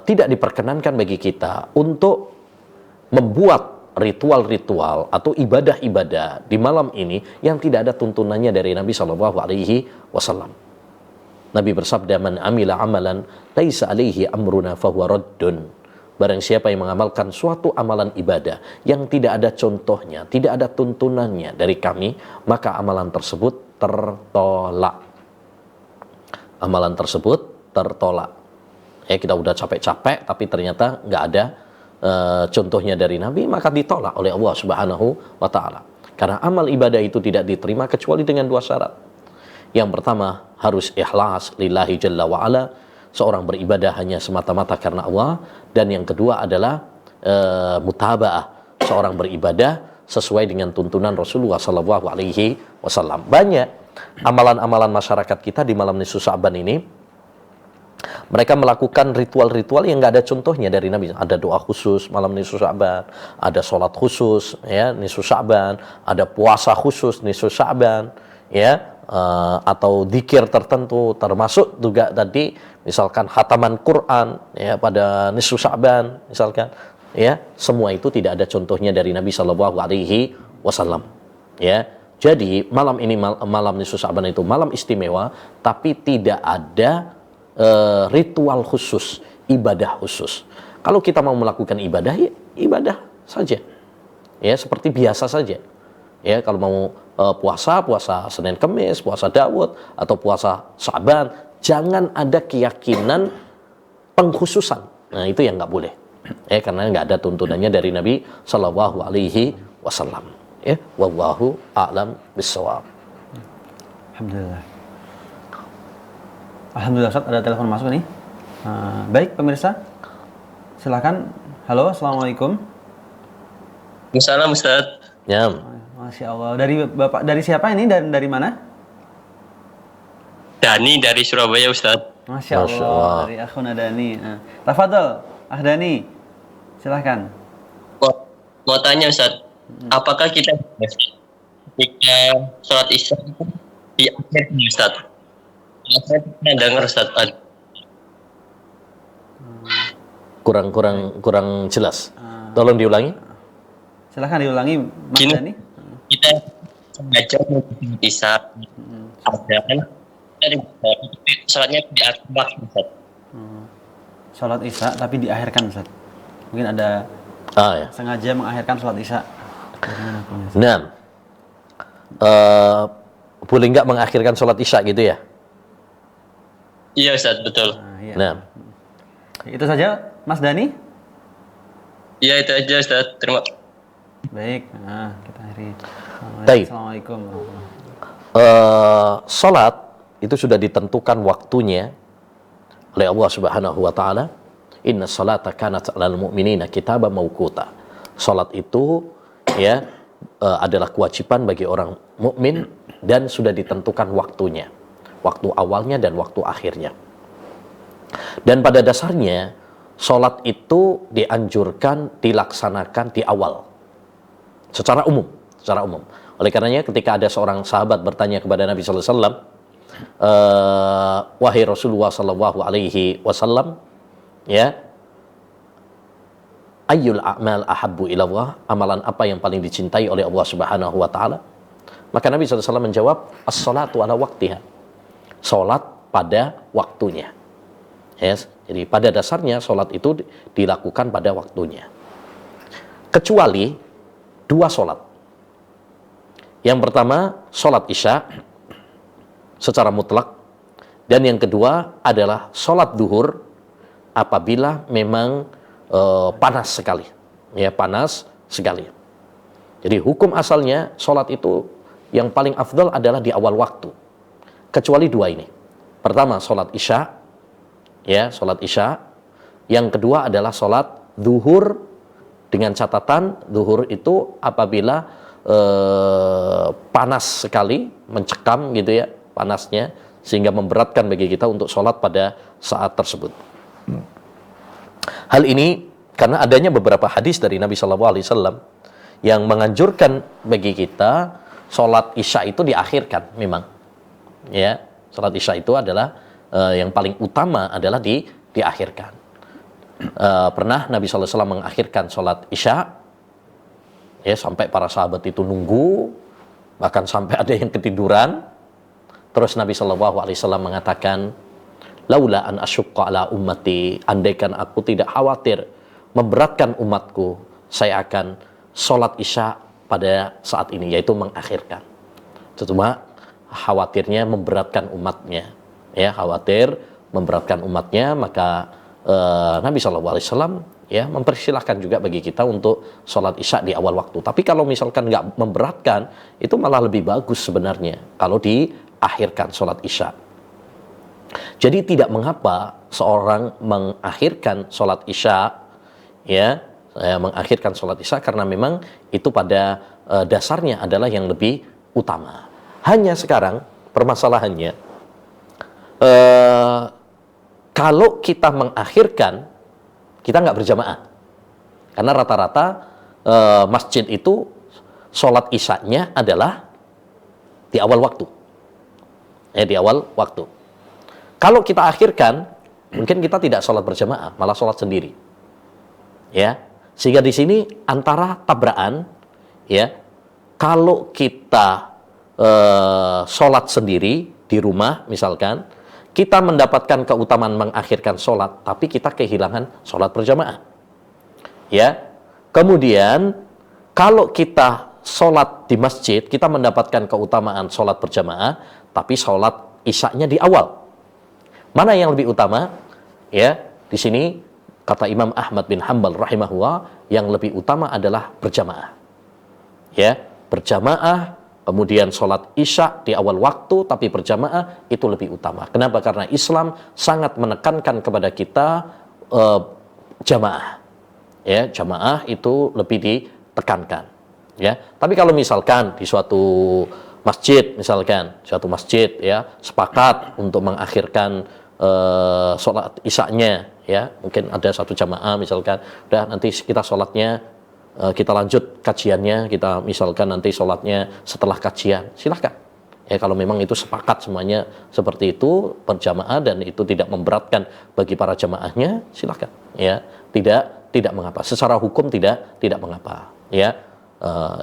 S2: tidak diperkenankan bagi kita untuk membuat ritual-ritual atau ibadah-ibadah di malam ini yang tidak ada tuntunannya dari Nabi Shallallahu Alaihi Wasallam. Nabi bersabda, man amila amalan laisa alaihi amruna fahuwa raddun barang siapa yang mengamalkan suatu amalan ibadah yang tidak ada contohnya, tidak ada tuntunannya dari kami, maka amalan tersebut tertolak. Amalan tersebut tertolak. Ya, kita udah capek-capek tapi ternyata nggak ada contohnya dari Nabi, maka ditolak oleh Allah Subhanahu wa taala. Karena amal ibadah itu tidak diterima kecuali dengan 2 syarat. Yang pertama, harus ikhlas lillahi jalla wa ala, seorang beribadah hanya semata-mata karena Allah, dan yang kedua adalah mutaba'ah, seorang beribadah sesuai dengan tuntunan Rasulullah sallallahu alaihi wasallam. Banyak amalan-amalan masyarakat kita di malam nisfu Sya'ban ini, mereka melakukan ritual-ritual yang nggak ada contohnya dari Nabi. Ada doa khusus malam nisfu Sya'ban, ada sholat khusus ya nisfu Sya'ban, ada puasa khusus nisfu Sya'ban, ya, atau dzikir tertentu, termasuk juga tadi misalkan khataman Quran ya pada nisfu Sya'ban misalkan, ya, semua itu tidak ada contohnya dari Nabi Shallallahu Alaihi Wasallam. Ya, jadi malam ini malam nisfu Sya'ban itu malam istimewa, tapi tidak ada ritual khusus, ibadah khusus. Kalau kita mau melakukan ibadah, ya ibadah saja, ya seperti biasa saja. Ya, kalau mau puasa Senin Kemis, puasa Daud, atau puasa Sya'ban, jangan ada keyakinan pengkhususan. Nah, itu yang nggak boleh. Ya, karena nggak ada tuntunannya dari Nabi Shallallahu Alaihi Wasallam. Ya, wallahu a'lam bissawab.
S1: Alhamdulillah. Alhamdulillah Ustaz, ada telepon masuk nih. Baik pemirsa, silakan. Halo, assalamualaikum.
S3: Salam Ustaz.
S2: Ya.
S1: Masya Allah. Dari Bapak, dari siapa ini dan dari mana?
S3: Dani dari Surabaya Ustaz.
S1: Masya
S2: Masya
S1: Allah.
S2: Allah.
S1: Dari akhuna Dani. Tafadhol, Dani. Silahkan.
S3: Mau tanya Ustaz, apakah kita ketika sholat isya itu di akhir Ustaz? Saya pernah dengar Ustaz.
S2: Kurang jelas. Tolong diulangi.
S1: Silahkan diulangi, Mas
S3: Gini.
S1: Dani.
S3: Kita sengaja mau isya ada kan? Sholatnya di akhir waktu Ustaz.
S1: Sholat Isya tapi diakhirkan Ustaz. Mungkin ada
S2: Ya.
S1: sengaja mengakhirkan sholat Isya. Bagaimana hukumnya, Ustaz?
S2: Nah, boleh nggak mengakhirkan sholat isya gitu ya?
S3: Iya Ustaz, betul.
S1: Iya.
S2: Nah,
S1: Itu saja Mas Dani.
S3: Iya itu aja Ustaz. Terima kasih.
S1: Baik, kita akhiri.
S2: Baik.
S1: Assalamualaikum warahmatullahi
S2: sholat itu sudah ditentukan waktunya oleh Allah Subhanahu wa taala. Inna sholata kanat 'alal mu'minina kitaban mauquta. Sholat itu ya adalah kewajiban bagi orang mukmin dan sudah ditentukan waktunya. Waktu awalnya dan waktu akhirnya. Dan pada dasarnya sholat itu dianjurkan dilaksanakan di awal. Secara umum. Oleh karenanya ketika ada seorang sahabat bertanya kepada Nabi sallallahu alaihi wasallam, wahai Rasulullah sallallahu alaihi wasallam, ya, ayyul a'mal ahabbu ilallah, amalan apa yang paling dicintai oleh Allah Subhanahu wa taala? Maka Nabi sallallahu alaihi wasallam menjawab, as-salatu ala waqtiha. Salat pada waktunya. Yes. Jadi pada dasarnya salat itu dilakukan pada waktunya. Kecuali 2 salat. Yang pertama, salat Isya secara mutlak, dan yang kedua adalah salat duhur apabila memang panas sekali. Ya, panas sekali. Jadi hukum asalnya salat itu yang paling afdal adalah di awal waktu. Kecuali 2 ini. Pertama, salat Isya. Ya, salat Isya. Yang kedua adalah salat duhur, dengan catatan duhur itu apabila panas sekali, mencekam gitu ya, panasnya, sehingga memberatkan bagi kita untuk sholat pada saat tersebut. Hal ini karena adanya beberapa hadis dari Nabi SAW yang menganjurkan bagi kita sholat Isya itu diakhirkan memang. Ya, sholat Isya itu adalah yang paling utama adalah diakhirkan. Pernah Nabi SAW mengakhirkan sholat Isya, ya, sampai para sahabat itu nunggu, bahkan sampai ada yang ketiduran. Terus Nabi SAW mengatakan, laula an asyukka ala ummati, andaikan aku tidak khawatir memberatkan umatku, saya akan sholat isya pada saat ini, yaitu mengakhirkan. Cuma khawatirnya memberatkan umatnya, ya, khawatir memberatkan umatnya, maka Nabi SAW ya mempersilahkan juga bagi kita untuk sholat isya di awal waktu. Tapi kalau misalkan nggak memberatkan, itu malah lebih bagus sebenarnya kalau diakhirkan sholat isya. Jadi tidak mengapa seorang mengakhirkan sholat isya, ya, mengakhirkan sholat isya karena memang itu pada dasarnya adalah yang lebih utama. Hanya sekarang permasalahannya, kalau kita mengakhirkan, kita nggak berjamaah. Karena rata-rata masjid itu sholat isyanya adalah di awal waktu. Di awal waktu. Kalau kita akhirkan, mungkin kita tidak sholat berjamaah, malah sholat sendiri. Ya, sehingga di sini antara tabrakan, ya, kalau kita sholat sendiri di rumah misalkan, kita mendapatkan keutamaan mengakhirkan sholat, tapi kita kehilangan sholat berjamaah. Ya, kemudian kalau kita sholat di masjid, kita mendapatkan keutamaan sholat berjamaah, tapi sholat isyanya di awal. Mana yang lebih utama? Ya, di sini kata Imam Ahmad bin Hanbal rahimahullah, yang lebih utama adalah berjamaah. Ya, berjamaah. Kemudian sholat isya di awal waktu, tapi berjamaah itu lebih utama. Kenapa? Karena Islam sangat menekankan kepada kita jamaah. Ya, jamaah itu lebih ditekankan. Ya, tapi kalau misalkan di suatu masjid, misalkan suatu masjid ya sepakat untuk mengakhirkan sholat isyanya, ya mungkin ada satu jamaah misalkan, udah nanti kita sholatnya kita lanjut kajiannya, kita misalkan nanti sholatnya setelah kajian, silahkan. Ya kalau memang itu sepakat semuanya seperti itu berjamaah dan itu tidak memberatkan bagi para jamaahnya, silahkan. Ya tidak mengapa. Secara hukum tidak mengapa. Ya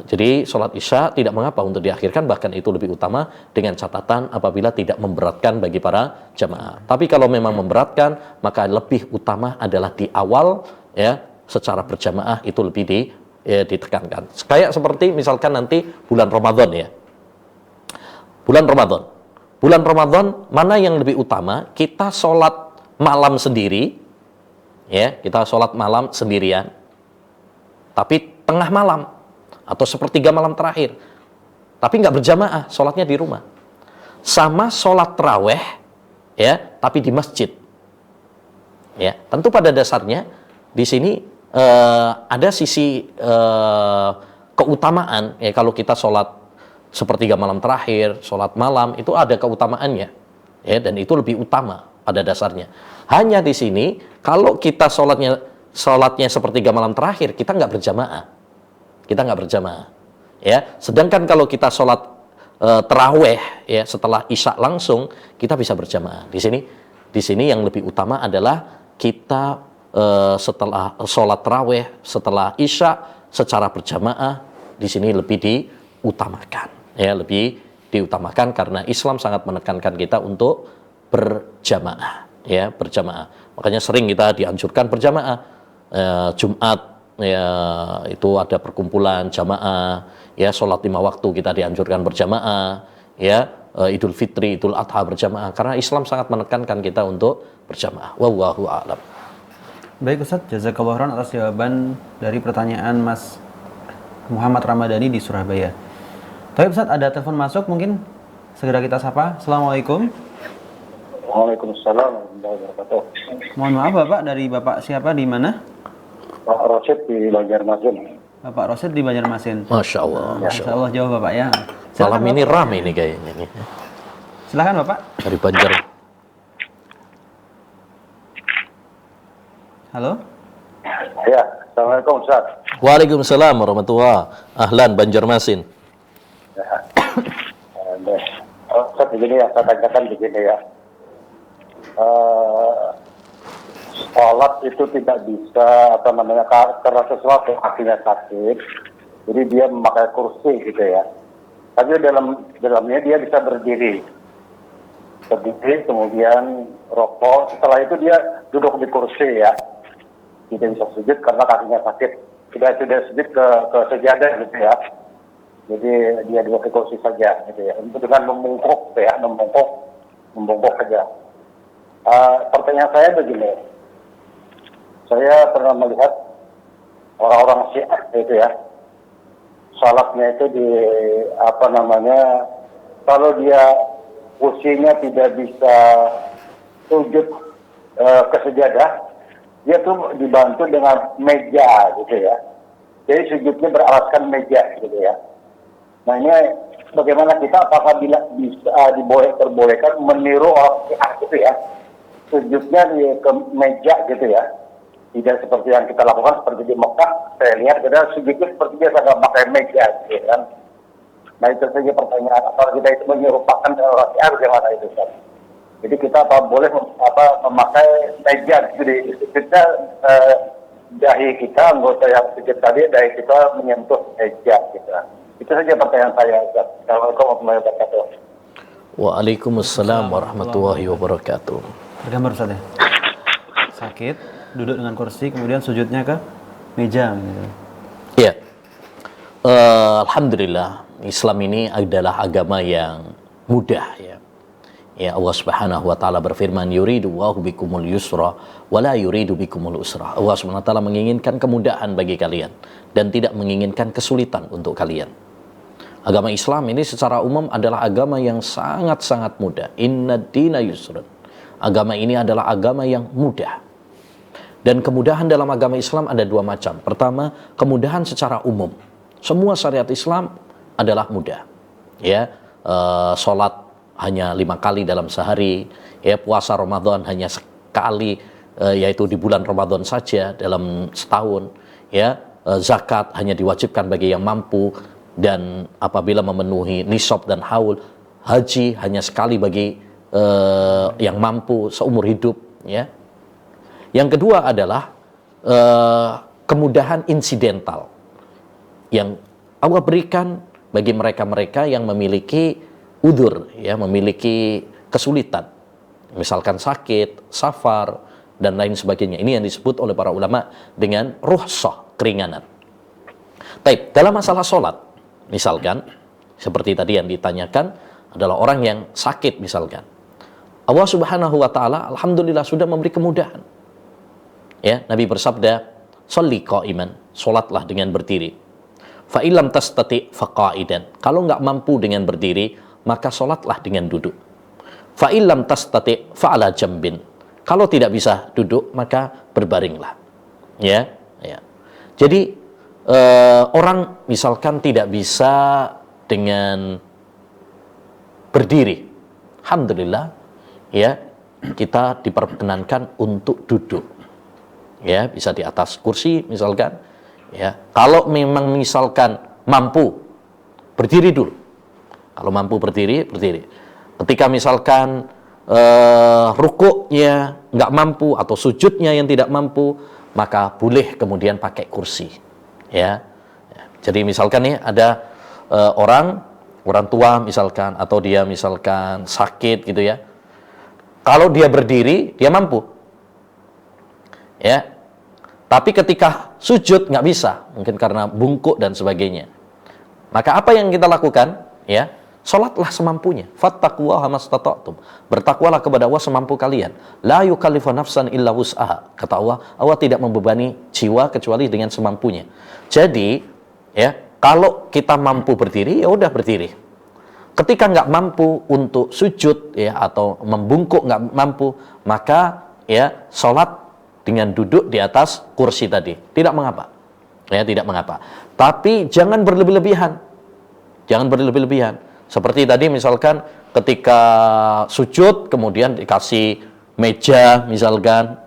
S2: jadi sholat isya tidak mengapa untuk diakhirkan, bahkan itu lebih utama dengan catatan apabila tidak memberatkan bagi para jamaah. Tapi kalau memang memberatkan, maka lebih utama adalah di awal, ya secara berjamaah itu lebih ditekankan. Kayak seperti misalkan nanti bulan Ramadan ya. Bulan Ramadan mana yang lebih utama? Kita sholat malam sendiri, ya kita sholat malam sendirian, tapi tengah malam atau sepertiga malam terakhir, tapi nggak berjamaah, sholatnya di rumah. Sama sholat taraweh, ya tapi di masjid. Ya tentu pada dasarnya di sini ada sisi keutamaan, ya kalau kita sholat sepertiga malam terakhir, sholat malam itu ada keutamaannya, ya dan itu lebih utama pada dasarnya. Hanya di sini kalau kita sholatnya sepertiga malam terakhir, kita nggak berjamaah, ya. Sedangkan kalau kita sholat taraweh, ya setelah isya langsung kita bisa berjamaah. Di sini yang lebih utama adalah kita setelah sholat taraweh, setelah isya secara berjamaah, di sini lebih diutamakan, ya lebih diutamakan karena Islam sangat menekankan kita untuk berjamaah, ya berjamaah. Makanya sering kita dianjurkan berjamaah. Jumat, ya itu ada perkumpulan jamaah, ya sholat 5 waktu kita dianjurkan berjamaah, ya Idul Fitri, Idul Adha berjamaah, karena Islam sangat menekankan kita untuk berjamaah. Wallahu a'lam.
S1: Baik Ustaz, jazakallahu khairan atas jawaban dari pertanyaan Mas Muhammad Ramadhani di Surabaya. Tapi Ustaz, ada telepon masuk, mungkin segera kita sapa. Assalamualaikum.
S5: Waalaikumsalam warahmatullahi wabarakatuh.
S1: Mohon maaf Bapak, dari Bapak siapa, di mana?
S5: Pak Rosid di Banjarmasin.
S1: Bapak Rosid di Banjarmasin.
S2: Masya Allah.
S1: Masya Allah jauh Bapak ya.
S2: Malam
S1: Silakan,
S2: ini
S1: Bapak.
S2: ramai nih kayaknya nih.
S1: Silakan Bapak.
S2: Dari Banjar.
S5: Halo? Ya, Assalamualaikum Ustaz.
S2: Waalaikumsalam warahmatullahi. Ahlan Banjarmasin.
S5: Ya. Ustaz begini ya, saya tanyakan begini ya. Sholat itu tidak bisa, karena sesuatu kakinya sakit, jadi dia memakai kursi gitu ya. Tapi dalamnya dia bisa berdiri, kemudian rokok, setelah itu dia duduk di kursi ya. tidak bisa sujud karena kakinya sakit. Tidak sujud ke sejadah gitu ya. Jadi dia dua ke kursi saja gitu ya. Untuk dengan membungkuk ya, membungkuk saja. Pertanyaan saya begini. Saya pernah melihat orang-orang Syiah gitu ya. Salatnya itu di kalau dia kursinya tidak bisa sujud ke sejadah, dia tuh dibantu dengan meja gitu ya. Jadi sujudnya beralaskan meja gitu ya. Nah ini bagaimana kita, apakah bila bisa diperbolehkan meniru orang Syiah gitu ya, sujudnya ke meja gitu ya, tidak seperti yang kita lakukan seperti di Mekah. Saya lihat kita sujudnya seperti biasa nggak pakai meja gitu kan. Nah itu saja pertanyaan, apakah kita itu menyerupakan orang Syiah bagaimana itu kan? Jadi kita boleh memakai meja gitu di sujudnya, dahi kita, anggota yang sujud tadi, dahi kita menyentuh meja gitu. Itu saja pertanyaan saya. Assalamualaikum warahmatullahi wabarakatuh.
S2: Waalaikumsalam warahmatullahi wabarakatuh.
S1: Bergambar Ustaz ya. Sakit, duduk dengan kursi, kemudian sujudnya ke meja gitu.
S2: Ya. Alhamdulillah, Islam ini adalah agama yang mudah ya. Ya, Allah Subhanahu wa taala berfirman, yuridu Allahu bikumul yusra wa la yuridu bikumul usra. Allah Subhanahu wa taala menginginkan kemudahan bagi kalian dan tidak menginginkan kesulitan untuk kalian. Agama Islam ini secara umum adalah agama yang sangat-sangat mudah. Innad dina yusrun. Agama ini adalah agama yang mudah. Dan kemudahan dalam agama Islam ada dua macam. Pertama, kemudahan secara umum. Semua syariat Islam adalah mudah. Ya, salat hanya 5 kali dalam sehari, ya, puasa Ramadan hanya sekali, yaitu di bulan Ramadan saja dalam setahun, ya, zakat hanya diwajibkan bagi yang mampu dan apabila memenuhi nisab dan haul, haji hanya sekali bagi yang mampu seumur hidup, ya. Yang kedua adalah kemudahan insidental yang Allah berikan bagi mereka-mereka yang memiliki udzur, ya, memiliki kesulitan, misalkan sakit, safar dan lain sebagainya. Ini yang disebut oleh para ulama dengan rukhsah, keringanan. Baik, dalam masalah sholat, misalkan seperti tadi yang ditanyakan adalah orang yang sakit misalkan, Allah Subhanahu wa taala alhamdulillah sudah memberi kemudahan. Ya, Nabi bersabda, "Shalli qa'iman," salatlah dengan berdiri. Fa illam tastati fa qa'idan. Kalau enggak mampu dengan berdiri, maka salatlah dengan duduk. Fa illam tastati fa ala jambin. Kalau tidak bisa duduk, maka berbaringlah. Ya, ya. Jadi orang misalkan tidak bisa dengan berdiri, alhamdulillah, ya, kita diperkenankan untuk duduk. Ya, bisa di atas kursi misalkan, ya. Kalau memang misalkan mampu, berdiri dulu. Kalau mampu berdiri, berdiri. Ketika misalkan rukuknya nggak mampu atau sujudnya yang tidak mampu, maka boleh kemudian pakai kursi. Ya. Jadi misalkan nih ada orang tua misalkan, atau dia misalkan sakit gitu ya. Kalau dia berdiri, dia mampu. Ya. Tapi ketika sujud nggak bisa, mungkin karena bungkuk dan sebagainya. Maka apa yang kita lakukan? Ya, salatlah semampunya. Fattaqullaha mastata'tum. Bertakwalah kepada Allah semampu kalian. La yukallifu nafsan illa wus'aha. Kata Allah, Allah tidak membebani jiwa kecuali dengan semampunya. Jadi, ya, kalau kita mampu berdiri, ya udah berdiri. Ketika nggak mampu untuk sujud, ya, atau membungkuk nggak mampu, maka ya salat dengan duduk di atas kursi tadi, tidak mengapa, ya, tidak mengapa. Tapi jangan berlebih-lebihan, jangan berlebih-lebihan. Seperti tadi misalkan ketika sujud kemudian dikasih meja misalkan,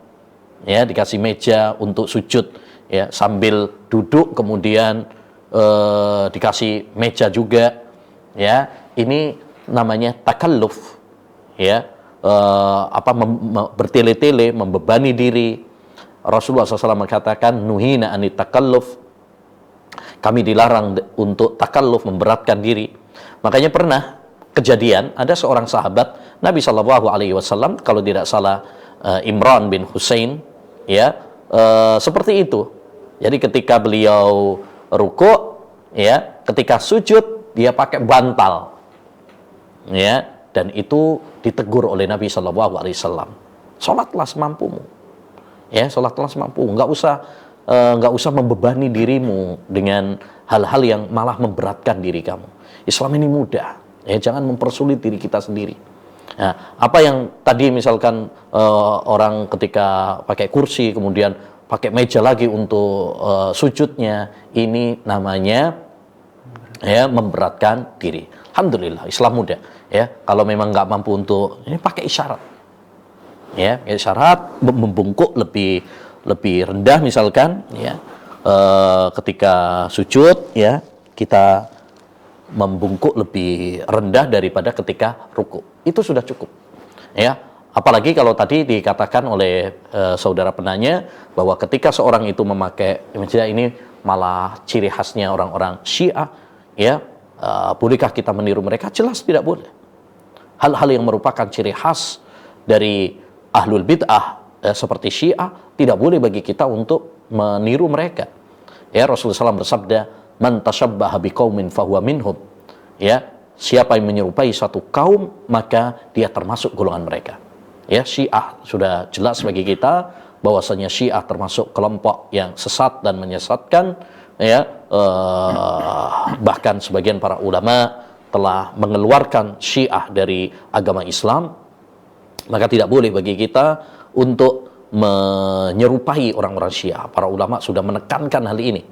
S2: ya, dikasih meja untuk sujud, ya, sambil duduk kemudian dikasih meja juga, ya, ini namanya takalluf, ya, bertele-tele, membebani diri. Rasulullah SAW mengatakan, nuhina anit takalluf, kami dilarang untuk takalluf, memberatkan diri. Makanya pernah kejadian ada seorang sahabat Nabi SAW, kalau tidak salah Imran bin Husain, ya, seperti itu. Jadi ketika beliau ruku, ya, ketika sujud dia pakai bantal, ya, dan itu ditegur oleh Nabi Shallallahu Alaihi Wasallam. Sholatlah semampumu, ya, sholatlah semampumu. Nggak usah membebani dirimu dengan hal-hal yang malah memberatkan diri kamu. Islam ini mudah, ya, jangan mempersulit diri kita sendiri. Nah, apa yang tadi misalkan orang ketika pakai kursi kemudian pakai meja lagi untuk sujudnya, ini namanya, ya, memberatkan diri. Alhamdulillah Islam mudah, ya. Kalau memang nggak mampu untuk ini, pakai isyarat, ya, isyarat membungkuk lebih rendah misalkan, ya, ketika sujud, ya, kita membungkuk lebih rendah daripada ketika ruku, itu sudah cukup, ya. Apalagi kalau tadi dikatakan oleh saudara penanya bahwa ketika seorang itu memakai, misalnya ini malah ciri khasnya orang-orang Syiah, ya, bolehkah kita meniru mereka? Jelas tidak boleh. Hal-hal yang merupakan ciri khas dari ahlul bid'ah seperti Syiah, tidak boleh bagi kita untuk meniru mereka. Ya, Rasulullah SAW bersabda, "Man tashabbaha biqaumin fahuwa minhum." Ya, siapa yang menyerupai satu kaum, maka dia termasuk golongan mereka. Ya, Syiah sudah jelas bagi kita bahwasanya Syiah termasuk kelompok yang sesat dan menyesatkan, ya. Bahkan sebagian para ulama telah mengeluarkan Syiah dari agama Islam. Maka tidak boleh bagi kita untuk menyerupai orang-orang Syiah. Para ulama sudah menekankan hal ini,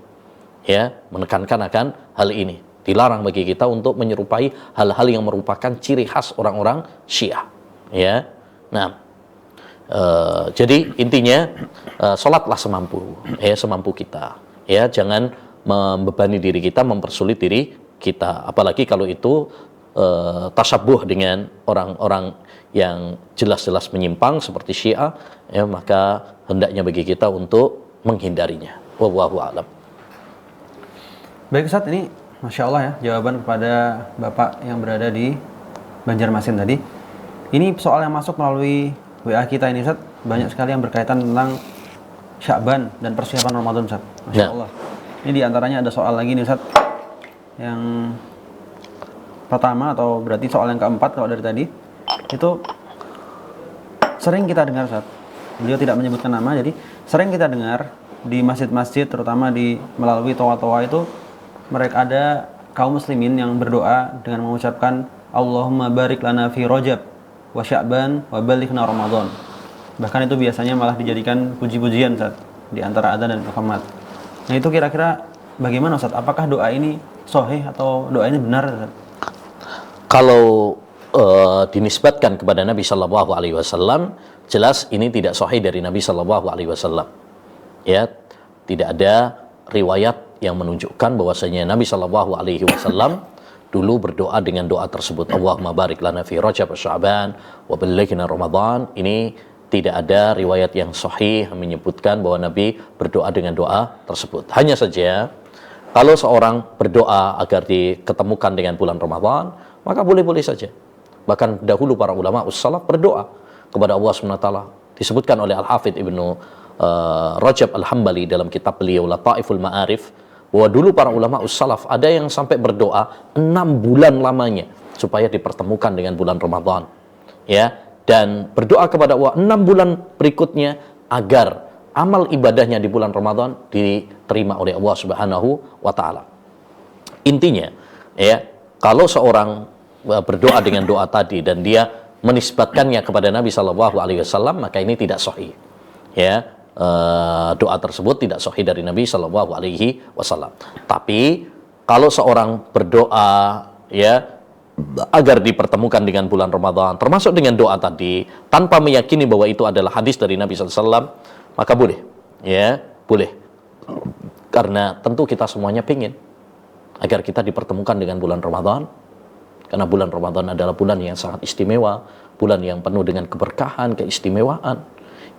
S2: ya, menekankan akan hal ini. Dilarang bagi kita untuk menyerupai hal-hal yang merupakan ciri khas orang-orang Syiah, ya. Nah, jadi intinya sholatlah semampu, ya, semampu kita, ya, jangan membebani diri kita, mempersulit diri kita, apalagi kalau itu tasyabuh dengan orang-orang yang jelas-jelas menyimpang seperti Syiah, ya, maka hendaknya bagi kita untuk menghindarinya. Wallahu a'lam.
S1: Baik Ustadz, ini Masya Allah ya jawaban kepada Bapak yang berada di Banjarmasin tadi. Ini soal yang masuk melalui WA kita ini Ustadz, banyak sekali yang berkaitan tentang Sya'ban dan persiapan Ramadan Ustadz. Masya Allah. Ini diantaranya ada soal lagi nih Ustadz, yang pertama atau berarti soal yang keempat kalau dari tadi, itu sering kita dengar Ustadz, beliau tidak menyebutkan nama, jadi sering kita dengar di masjid-masjid, terutama di melalui toa-toa itu, mereka ada kaum muslimin yang berdoa dengan mengucapkan Allahumma barik lana fi Rajab wa Sya'ban wa balighna Ramadan. Bahkan itu biasanya malah dijadikan puji-pujian Ustaz di antara adzan dan iqamat. Nah, itu kira-kira bagaimana Ustaz? Apakah doa ini sahih atau doa ini benar Ustaz?
S2: Kalau dinisbatkan kepada Nabi Shallallahu Alaihi Wasallam, jelas ini tidak sahih dari Nabi Shallallahu Alaihi Wasallam. Ya, tidak ada riwayat yang menunjukkan bahwasanya Nabi Shallallahu Alaihi Wasallam dulu berdoa dengan doa tersebut. Allahumma barik lana fi Rajab wa Sya'ban wa balighna Ramadan. Ini tidak ada riwayat yang sahih menyebutkan bahwa Nabi berdoa dengan doa tersebut. Hanya saja kalau seorang berdoa agar diketemukan dengan bulan Ramadan, maka boleh-boleh saja. Bahkan dahulu para ulama ussalaf berdoa kepada Allah SWT. Disebutkan oleh Al-Hafidh Ibnu Rajab Al-Hambali dalam kitab beliau Lataiful Ma'arif, bahwa dulu para ulama ussalaf ada yang sampai berdoa 6 bulan lamanya supaya dipertemukan dengan bulan Ramadan, ya, dan berdoa kepada Allah 6 bulan berikutnya agar amal ibadahnya di bulan Ramadan diterima oleh Allah Subhanahu wa taala. Intinya, ya, kalau seorang berdoa dengan doa tadi dan dia menisbatkannya kepada Nabi Shallallahu Alaihi Wasallam, maka ini tidak sahih, ya. Doa tersebut tidak sahih dari Nabi Shallallahu Alaihi Wasallam. Tapi kalau seorang berdoa, ya, agar dipertemukan dengan bulan Ramadan, termasuk dengan doa tadi, tanpa meyakini bahwa itu adalah hadis dari Nabi Sallallahu Alaihi Wasallam, maka boleh, ya, boleh. Karena tentu kita semuanya pingin agar kita dipertemukan dengan bulan Ramadan, karena bulan Ramadan adalah bulan yang sangat istimewa, bulan yang penuh dengan keberkahan, keistimewaan,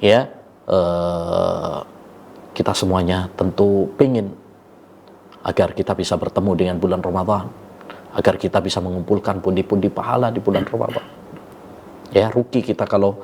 S2: ya. Kita semuanya tentu pingin agar kita bisa bertemu dengan bulan Ramadan, agar kita bisa mengumpulkan pundi-pundi pahala di bulan Ramadan. Ya, rugi kita kalau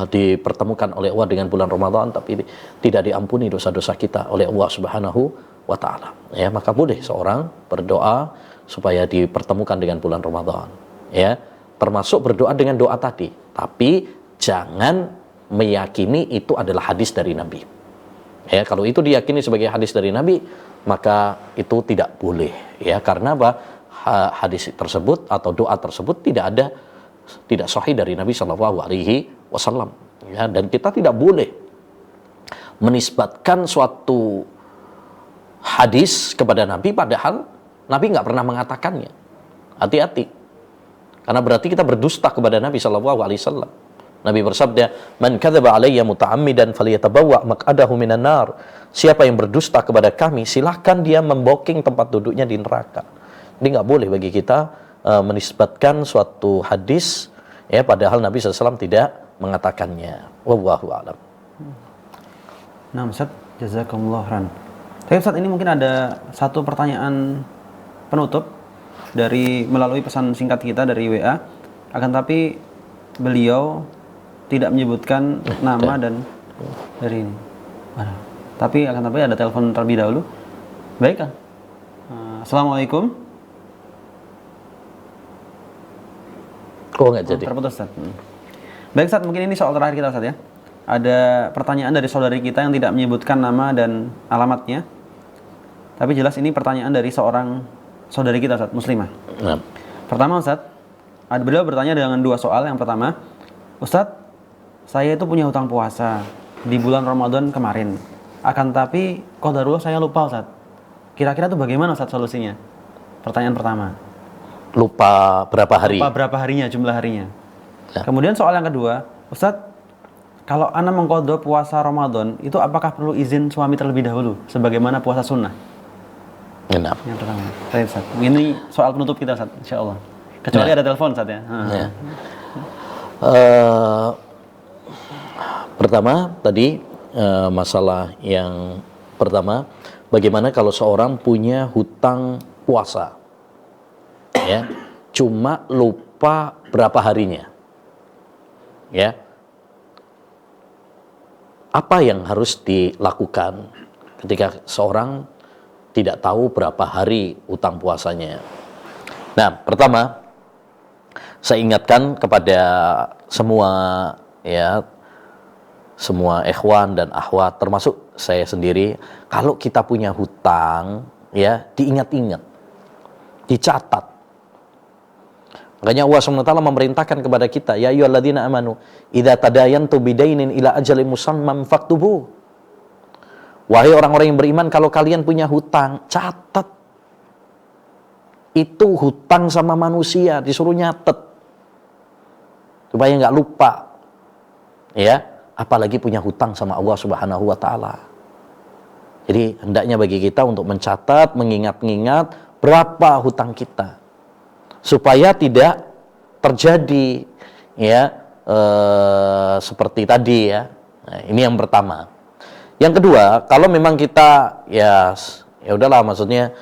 S2: dipertemukan oleh Allah dengan bulan Ramadan, tapi tidak diampuni dosa-dosa kita oleh Allah Subhanahu wa Ta'ala. Ya, maka boleh seorang berdoa supaya dipertemukan dengan bulan Ramadan. Ya, termasuk berdoa dengan doa tadi, tapi jangan meyakini itu adalah hadis dari Nabi. Ya, kalau itu diyakini sebagai hadis dari Nabi, maka itu tidak boleh. Ya, karena apa? Hadis tersebut atau doa tersebut tidak sahih dari Nabi Shallallahu Alaihi Wasallam. Ya, dan kita tidak boleh menisbatkan suatu hadis kepada Nabi padahal Nabi nggak pernah mengatakannya. Hati-hati, karena berarti kita berdusta kepada Nabi Shallallahu Alaihi Wasallam. Nabi bersabda, "Man kadzaba alayya muta'ammidan falyatabawwa maq'adahu minan nar." Siapa yang berdusta kepada kami, silahkan dia memboking tempat duduknya di neraka. Ini nggak boleh bagi kita menisbatkan suatu hadis ya padahal Nabi SAW tidak mengatakannya. Wallahu a'lam.
S1: Nah, Ustaz, jazakumullah khairan. Tapi Ustaz, ini mungkin ada satu pertanyaan penutup melalui pesan singkat kita dari WA. Akan tapi beliau tidak menyebutkan nama dan dari ini. Tapi ada telepon terlebih dahulu. Baik, Kang. Assalamualaikum.
S2: Oh, nggak jadi.
S1: Terputus, Ustaz. Baik, Ustaz, mungkin ini soal terakhir kita, Ustaz, ya. Ada pertanyaan dari saudari kita yang tidak menyebutkan nama dan alamatnya. Tapi jelas ini pertanyaan dari seorang saudari kita, Ustaz, muslimah.
S2: Nah.
S1: Pertama, Ustaz, beliau bertanya dengan dua soal. Yang pertama, Ustaz, saya itu punya hutang puasa di bulan Ramadan kemarin. Akan tapi qadarullah saya lupa, Ustaz. Kira-kira itu bagaimana, Ustaz, solusinya? Pertanyaan pertama.
S2: Lupa berapa hari?
S1: Lupa berapa harinya, jumlah harinya.
S2: Ya.
S1: Kemudian soal yang kedua, Ustadz, kalau anak mengqadha puasa Ramadan, itu apakah perlu izin suami terlebih dahulu, sebagaimana puasa sunnah?
S2: Enak.
S1: Yang pertama. Baik, Ustadz. Ini soal penutup kita, Ustadz, insya Allah. Kecuali ada telepon, Ustadz, ya.
S2: Ya. Pertama, tadi masalah yang pertama, bagaimana kalau seorang punya hutang puasa? Ya, cuma lupa berapa harinya. Ya, apa yang harus dilakukan ketika seorang tidak tahu berapa hari utang puasanya? Nah, pertama, saya ingatkan kepada semua ikhwan dan akhwat, termasuk saya sendiri, kalau kita punya hutang, ya diingat-ingat, dicatat. Makanya Allah SWT memerintahkan kepada kita, ya ayyuhalladzina amanu idza tadayantum bidainin ila ajalin musamman faktubu. Wahai orang-orang yang beriman, kalau kalian punya hutang, catat. Itu hutang sama manusia, disuruh nyatet supaya nggak lupa. Ya, apalagi punya hutang sama Allah Subhanahu wa Ta'ala. Jadi hendaknya bagi kita untuk mencatat, mengingat-ingat berapa hutang kita, supaya tidak terjadi seperti tadi ya. Nah, ini yang pertama. Yang kedua, kalau memang kita ya udahlah, maksudnya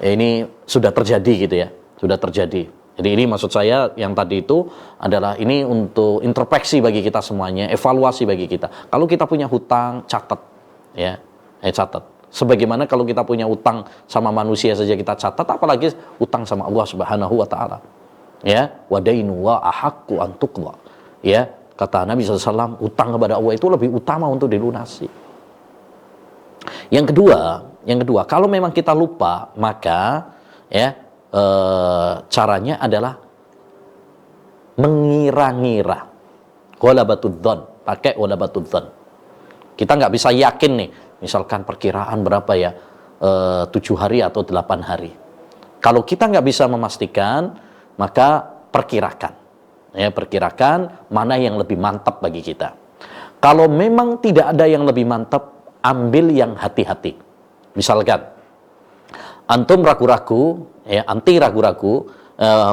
S2: ini sudah terjadi gitu ya, sudah terjadi. Jadi ini maksud saya yang tadi itu adalah ini untuk introspeksi bagi kita semuanya, evaluasi bagi kita. Kalau kita punya hutang, catat ya, catat. Sebagaimana kalau kita punya utang sama manusia saja kita catat, apalagi utang sama Allah Subhanahu wa Ta'ala. Ya, wadainu wa ahaqqu an tuqda. Ya, kata Nabi SAW, utang kepada Allah itu lebih utama untuk dilunasi. Yang kedua, kalau memang kita lupa, maka ya caranya adalah mengira-ngira. Ghalabatud dzan, pakai ghalabatud dzan. Kita nggak bisa yakin nih, misalkan perkiraan berapa ya, 7 hari atau 8 hari. Kalau kita nggak bisa memastikan, maka perkirakan. Ya, perkirakan mana yang lebih mantap bagi kita. Kalau memang tidak ada yang lebih mantap, ambil yang hati-hati. Misalkan, antum ragu-ragu, anti ragu-ragu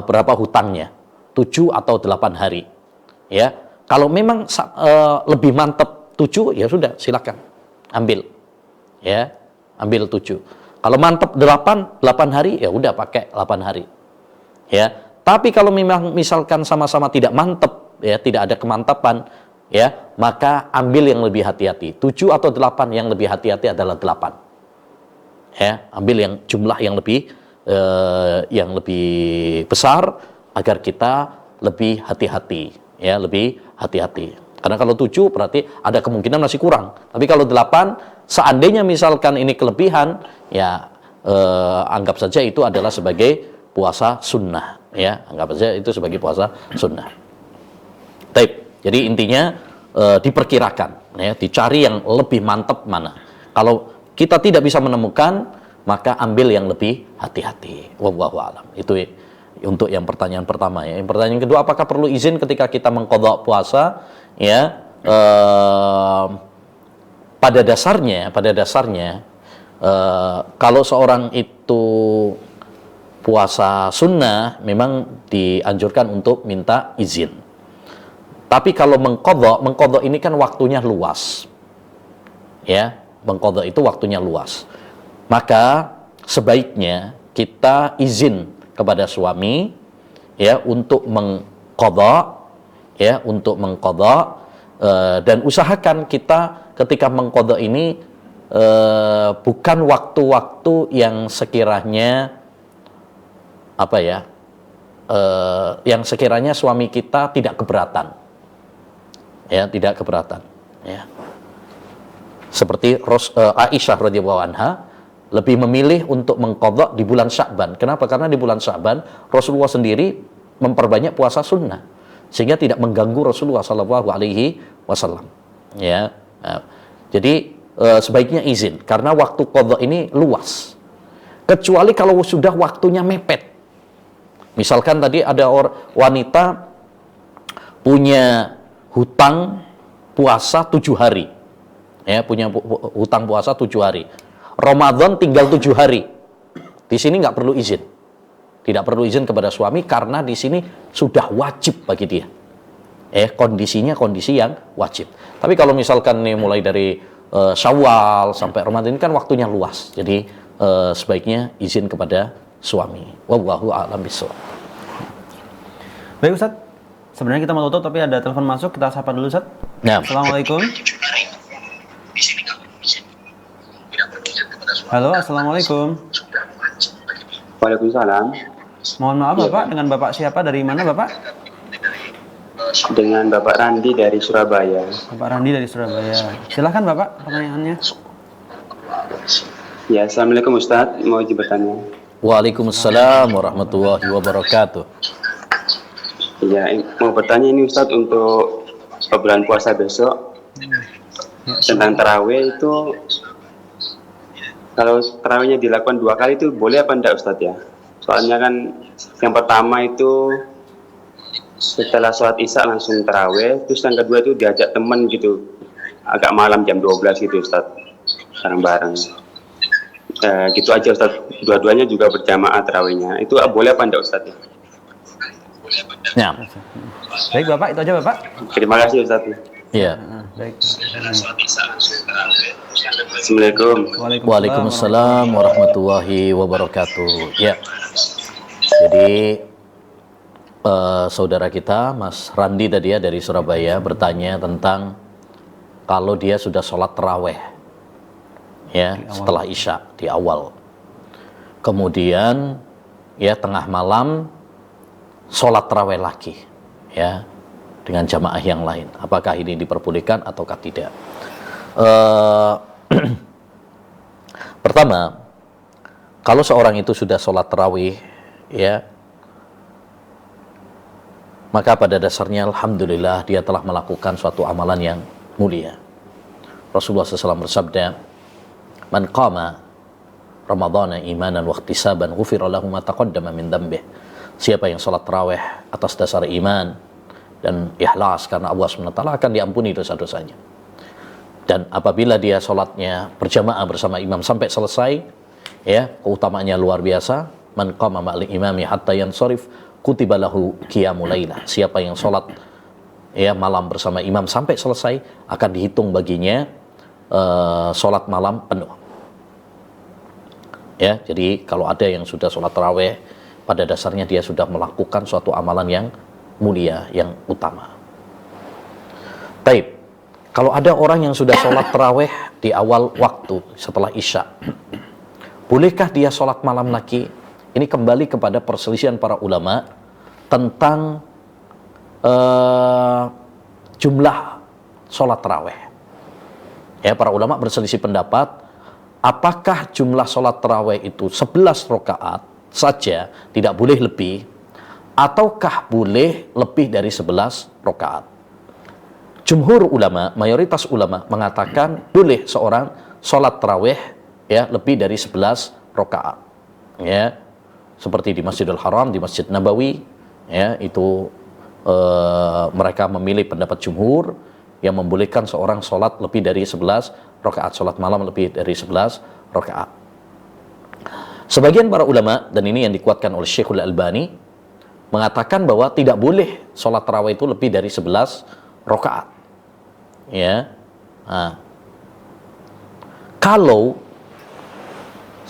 S2: berapa hutangnya, 7 atau 8 hari. Ya, kalau memang lebih mantap 7, ya sudah, silakan ambil. Ya, ambil 7. Kalau mantap 8 hari, ya udah pakai 8 hari. Ya, tapi kalau memang misalkan sama-sama tidak mantap ya, tidak ada kemantapan, ya, maka ambil yang lebih hati-hati. 7 atau 8, yang lebih hati-hati adalah 8. Ya, ambil yang jumlah yang lebih besar agar kita lebih hati-hati, ya, lebih hati-hati. Karena kalau 7 berarti ada kemungkinan masih kurang. Tapi kalau 8, seandainya misalkan ini kelebihan, ya anggap saja itu adalah sebagai puasa sunnah, ya, anggap saja itu sebagai puasa sunnah. Taib. Jadi intinya diperkirakan, ya, dicari yang lebih mantap mana. Kalau kita tidak bisa menemukan, maka ambil yang lebih hati-hati. Wallahu a'lam. Itu untuk yang pertanyaan pertama, ya. Yang pertanyaan kedua, apakah perlu izin ketika kita mengqadha puasa? Ya, pada dasarnya kalau seorang itu puasa sunnah memang dianjurkan untuk minta izin. Tapi kalau mengqadha ini kan waktunya luas, ya, mengqadha itu waktunya luas. Maka sebaiknya kita izin kepada suami, ya, untuk mengqadha, ya, dan usahakan kita ketika mengqadha ini bukan waktu-waktu yang sekiranya yang sekiranya suami kita tidak keberatan, ya, tidak keberatan, ya. Seperti Aisyah radhiyallahu anha lebih memilih untuk mengqadha di bulan Sya'ban. Kenapa? Karena di bulan Sya'ban Rasulullah sendiri memperbanyak puasa sunnah, sehingga tidak mengganggu Rasulullah SAW. Ya, jadi sebaiknya izin karena waktu qadha ini luas. Kecuali kalau sudah waktunya mepet. Misalkan tadi ada wanita punya hutang puasa 7 hari, ya, punya hutang puasa 7 hari. Ramadan tinggal 7 hari. Di sini nggak perlu izin. Tidak perlu izin kepada suami karena di sini sudah wajib bagi dia. Kondisinya kondisi yang wajib. Tapi kalau misalkan nih mulai dari Syawal sampai Ramadan ini kan waktunya luas. Jadi sebaiknya izin kepada suami. Wallahu a'lam bishawab.
S1: Baik Ustaz, sebenarnya kita mau tutup tapi ada telepon masuk, kita sapa dulu Ustaz.
S2: Ya.
S1: Assalamualaikum. Halo, assalamualaikum.
S6: Waalaikumsalam.
S1: Mohon maaf Bapak, dengan Bapak siapa, dari mana Bapak?
S6: Dengan Bapak Randi dari Surabaya.
S1: Bapak Randi dari Surabaya. Silahkan Bapak, pertanyaannya.
S6: Ya, Assalamualaikum Ustadz, mau bertanya.
S2: Waalaikumsalam warahmatullahi wabarakatuh.
S6: Ya, mau bertanya ini Ustadz untuk bulan puasa besok tentang taraweh itu. Kalau tarawihnya dilakukan 2 kali itu boleh apa enggak Ustadz ya? Soalnya kan yang pertama itu setelah sholat isya langsung tarawih, terus yang kedua itu diajak teman gitu, agak malam jam 12 gitu Ustadz, bareng-bareng. Gitu aja Ustadz, dua-duanya juga berjamaah tarawihnya. Itu boleh apa enggak Ustadz ya?
S2: Ya.
S1: Baik Bapak, itu aja Bapak.
S6: Terima kasih Ustadz.
S2: Ya.
S1: Baik.
S6: Assalamualaikum.
S2: Waalaikumsalam warahmatullahi wabarakatuh. Ya. Jadi saudara kita Mas Randi tadi, ya, dari Surabaya bertanya tentang kalau dia sudah sholat taraweh, ya, setelah isya di awal, kemudian ya tengah malam sholat taraweh lagi, ya, dengan jamaah yang lain, apakah ini diperbolehkan ataukah tidak? Pertama, kalau seorang itu sudah sholat tarawih, ya, maka pada dasarnya alhamdulillah dia telah melakukan suatu amalan yang mulia. Rasulullah SAW bersabda, "Man qama Ramadhana imanan wa ihtisaban ghufira lahu ma taqaddama min dhanbih." Siapa yang sholat tarawih atas dasar iman dan ikhlas karena Allah SWT, akan diampuni dosa-dosanya. Dan apabila dia sholatnya berjamaah bersama imam sampai selesai, ya, keutamaannya luar biasa. Man qama ma'al imami hatta yansharif kutiba lahu qiyamul lailah. Siapa yang sholat, ya, malam bersama imam sampai selesai, akan dihitung baginya sholat malam penuh. Ya, jadi kalau ada yang sudah sholat tarawih, pada dasarnya dia sudah melakukan suatu amalan yang mulia, yang utama. Taib. Kalau ada orang yang sudah sholat tarawih di awal waktu setelah Isya, bolehkah dia sholat malam lagi? Ini kembali kepada perselisihan para ulama tentang jumlah sholat tarawih. Ya, para ulama berselisih pendapat, apakah jumlah sholat tarawih itu 11 rakaat saja, tidak boleh lebih, ataukah boleh lebih dari 11 rakaat? Jumhur ulama, mayoritas ulama mengatakan boleh seorang sholat tarawih ya lebih dari 11 rakaat. Ya, seperti di Masjidil Haram, di Masjid Nabawi, ya itu mereka memilih pendapat jumhur yang membolehkan seorang sholat lebih dari 11 rakaat, sholat malam lebih dari 11 rakaat. Sebagian para ulama, dan ini yang dikuatkan oleh Syekhul Albani, mengatakan bahwa tidak boleh sholat tarawih itu lebih dari 11 rakaat. Ya, nah, kalau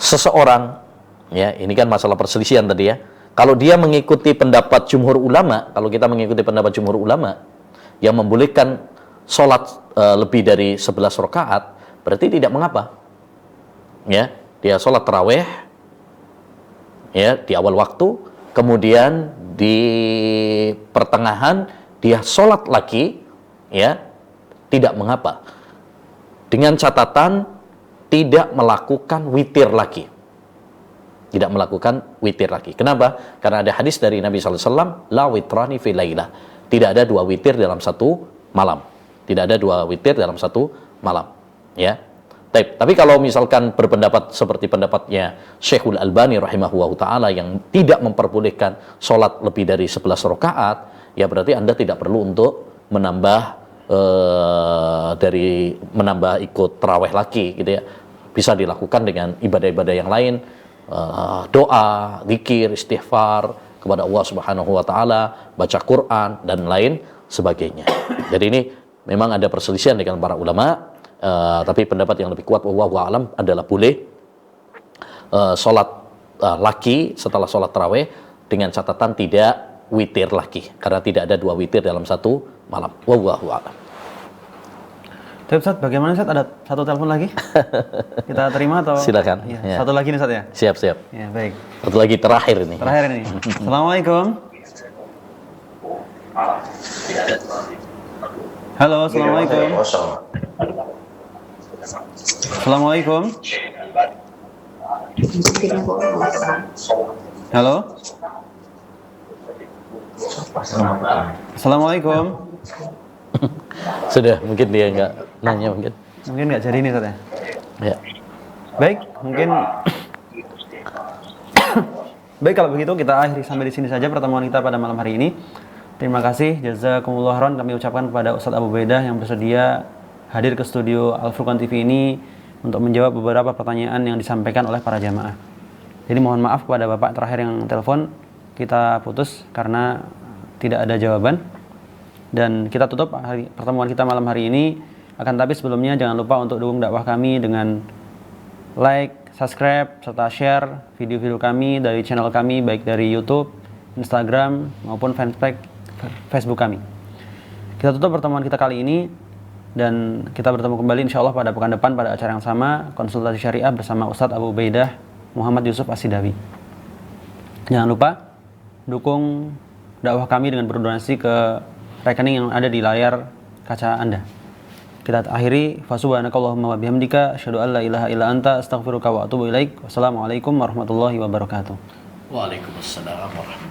S2: seseorang, ya ini kan masalah perselisihan tadi ya, kalau dia mengikuti pendapat jumhur ulama, kalau kita mengikuti pendapat jumhur ulama yang membolehkan sholat lebih dari 11 rakaat, berarti tidak mengapa. Ya, dia sholat tarawih ya di awal waktu, kemudian di pertengahan dia sholat lagi, ya tidak mengapa, dengan catatan tidak melakukan witir lagi. Tidak melakukan witir lagi. Kenapa? Karena ada hadis dari Nabi SAW, la witrani fi lailah. Tidak ada dua witir dalam satu malam. Tidak ada dua witir dalam satu malam. Ya. Tapi kalau misalkan berpendapat seperti pendapatnya Syekhul Albani rahimahullah ta'ala yang tidak memperbolehkan sholat lebih dari 11 rakaat, ya berarti Anda tidak perlu untuk menambah ikut tarawih lagi gitu ya. Bisa dilakukan dengan ibadah-ibadah yang lain, doa, zikir, istighfar kepada Allah Subhanahu wa taala, baca Quran dan lain sebagainya. Jadi ini memang ada perselisihan dengan para ulama, tapi pendapat yang lebih kuat wallahu a'lam adalah boleh sholat lagi setelah sholat tarawih dengan catatan tidak witir lagi, karena tidak ada dua witir dalam satu malam. Wallahu a'lam.
S1: Tapi Ustaz, bagaimana Ustaz? Ada satu telepon lagi? Kita terima atau?
S2: Silakan.
S1: Ya,
S2: Ya.
S1: satu lagi nih Ustaz ya?
S2: Siap.
S1: Ya, baik.
S2: Satu lagi terakhir ini.
S1: Terakhir ini. Assalamualaikum. Halo, assalamualaikum. Assalamualaikum. Halo. Assalamualaikum.
S2: Sudah, mungkin dia nggak nanya mungkin.
S1: Mungkin nggak jadi nih Ustaz ya?
S2: Ya.
S1: Baik, mungkin baik kalau begitu kita akhiri sampai di sini saja pertemuan kita pada malam hari ini. Terima kasih, jazakumullah khairan kami ucapkan kepada Ustadz Abu Ubaidah yang bersedia hadir ke studio Al Furqan TV ini untuk menjawab beberapa pertanyaan yang disampaikan oleh para jamaah. Jadi mohon maaf kepada Bapak terakhir yang telepon, kita putus karena tidak ada jawaban. Dan kita tutup pertemuan kita malam hari ini. Akan tapi sebelumnya jangan lupa untuk dukung dakwah kami dengan like, subscribe, serta share video-video kami dari channel kami, baik dari YouTube, Instagram, maupun fanpage Facebook kami. Kita tutup pertemuan kita kali ini, dan kita bertemu kembali insya Allah pada pekan depan pada acara yang sama, konsultasi syariah bersama Ustadz Abu Ubaidah Muhammad Yusuf As-Sidawi. Jangan lupa dukung dakwah kami dengan berdonasi ke rekening yang ada di layar kaca Anda. Kita akhiri, fasubhanakallahumma wa bihamdika asyhadu an la ilaha illa anta astaghfiruka wa atubu ilaik. Wassalamualaikum warahmatullahi wabarakatuh.
S2: Waalaikumsalam warahmatullahi wabarakatuh.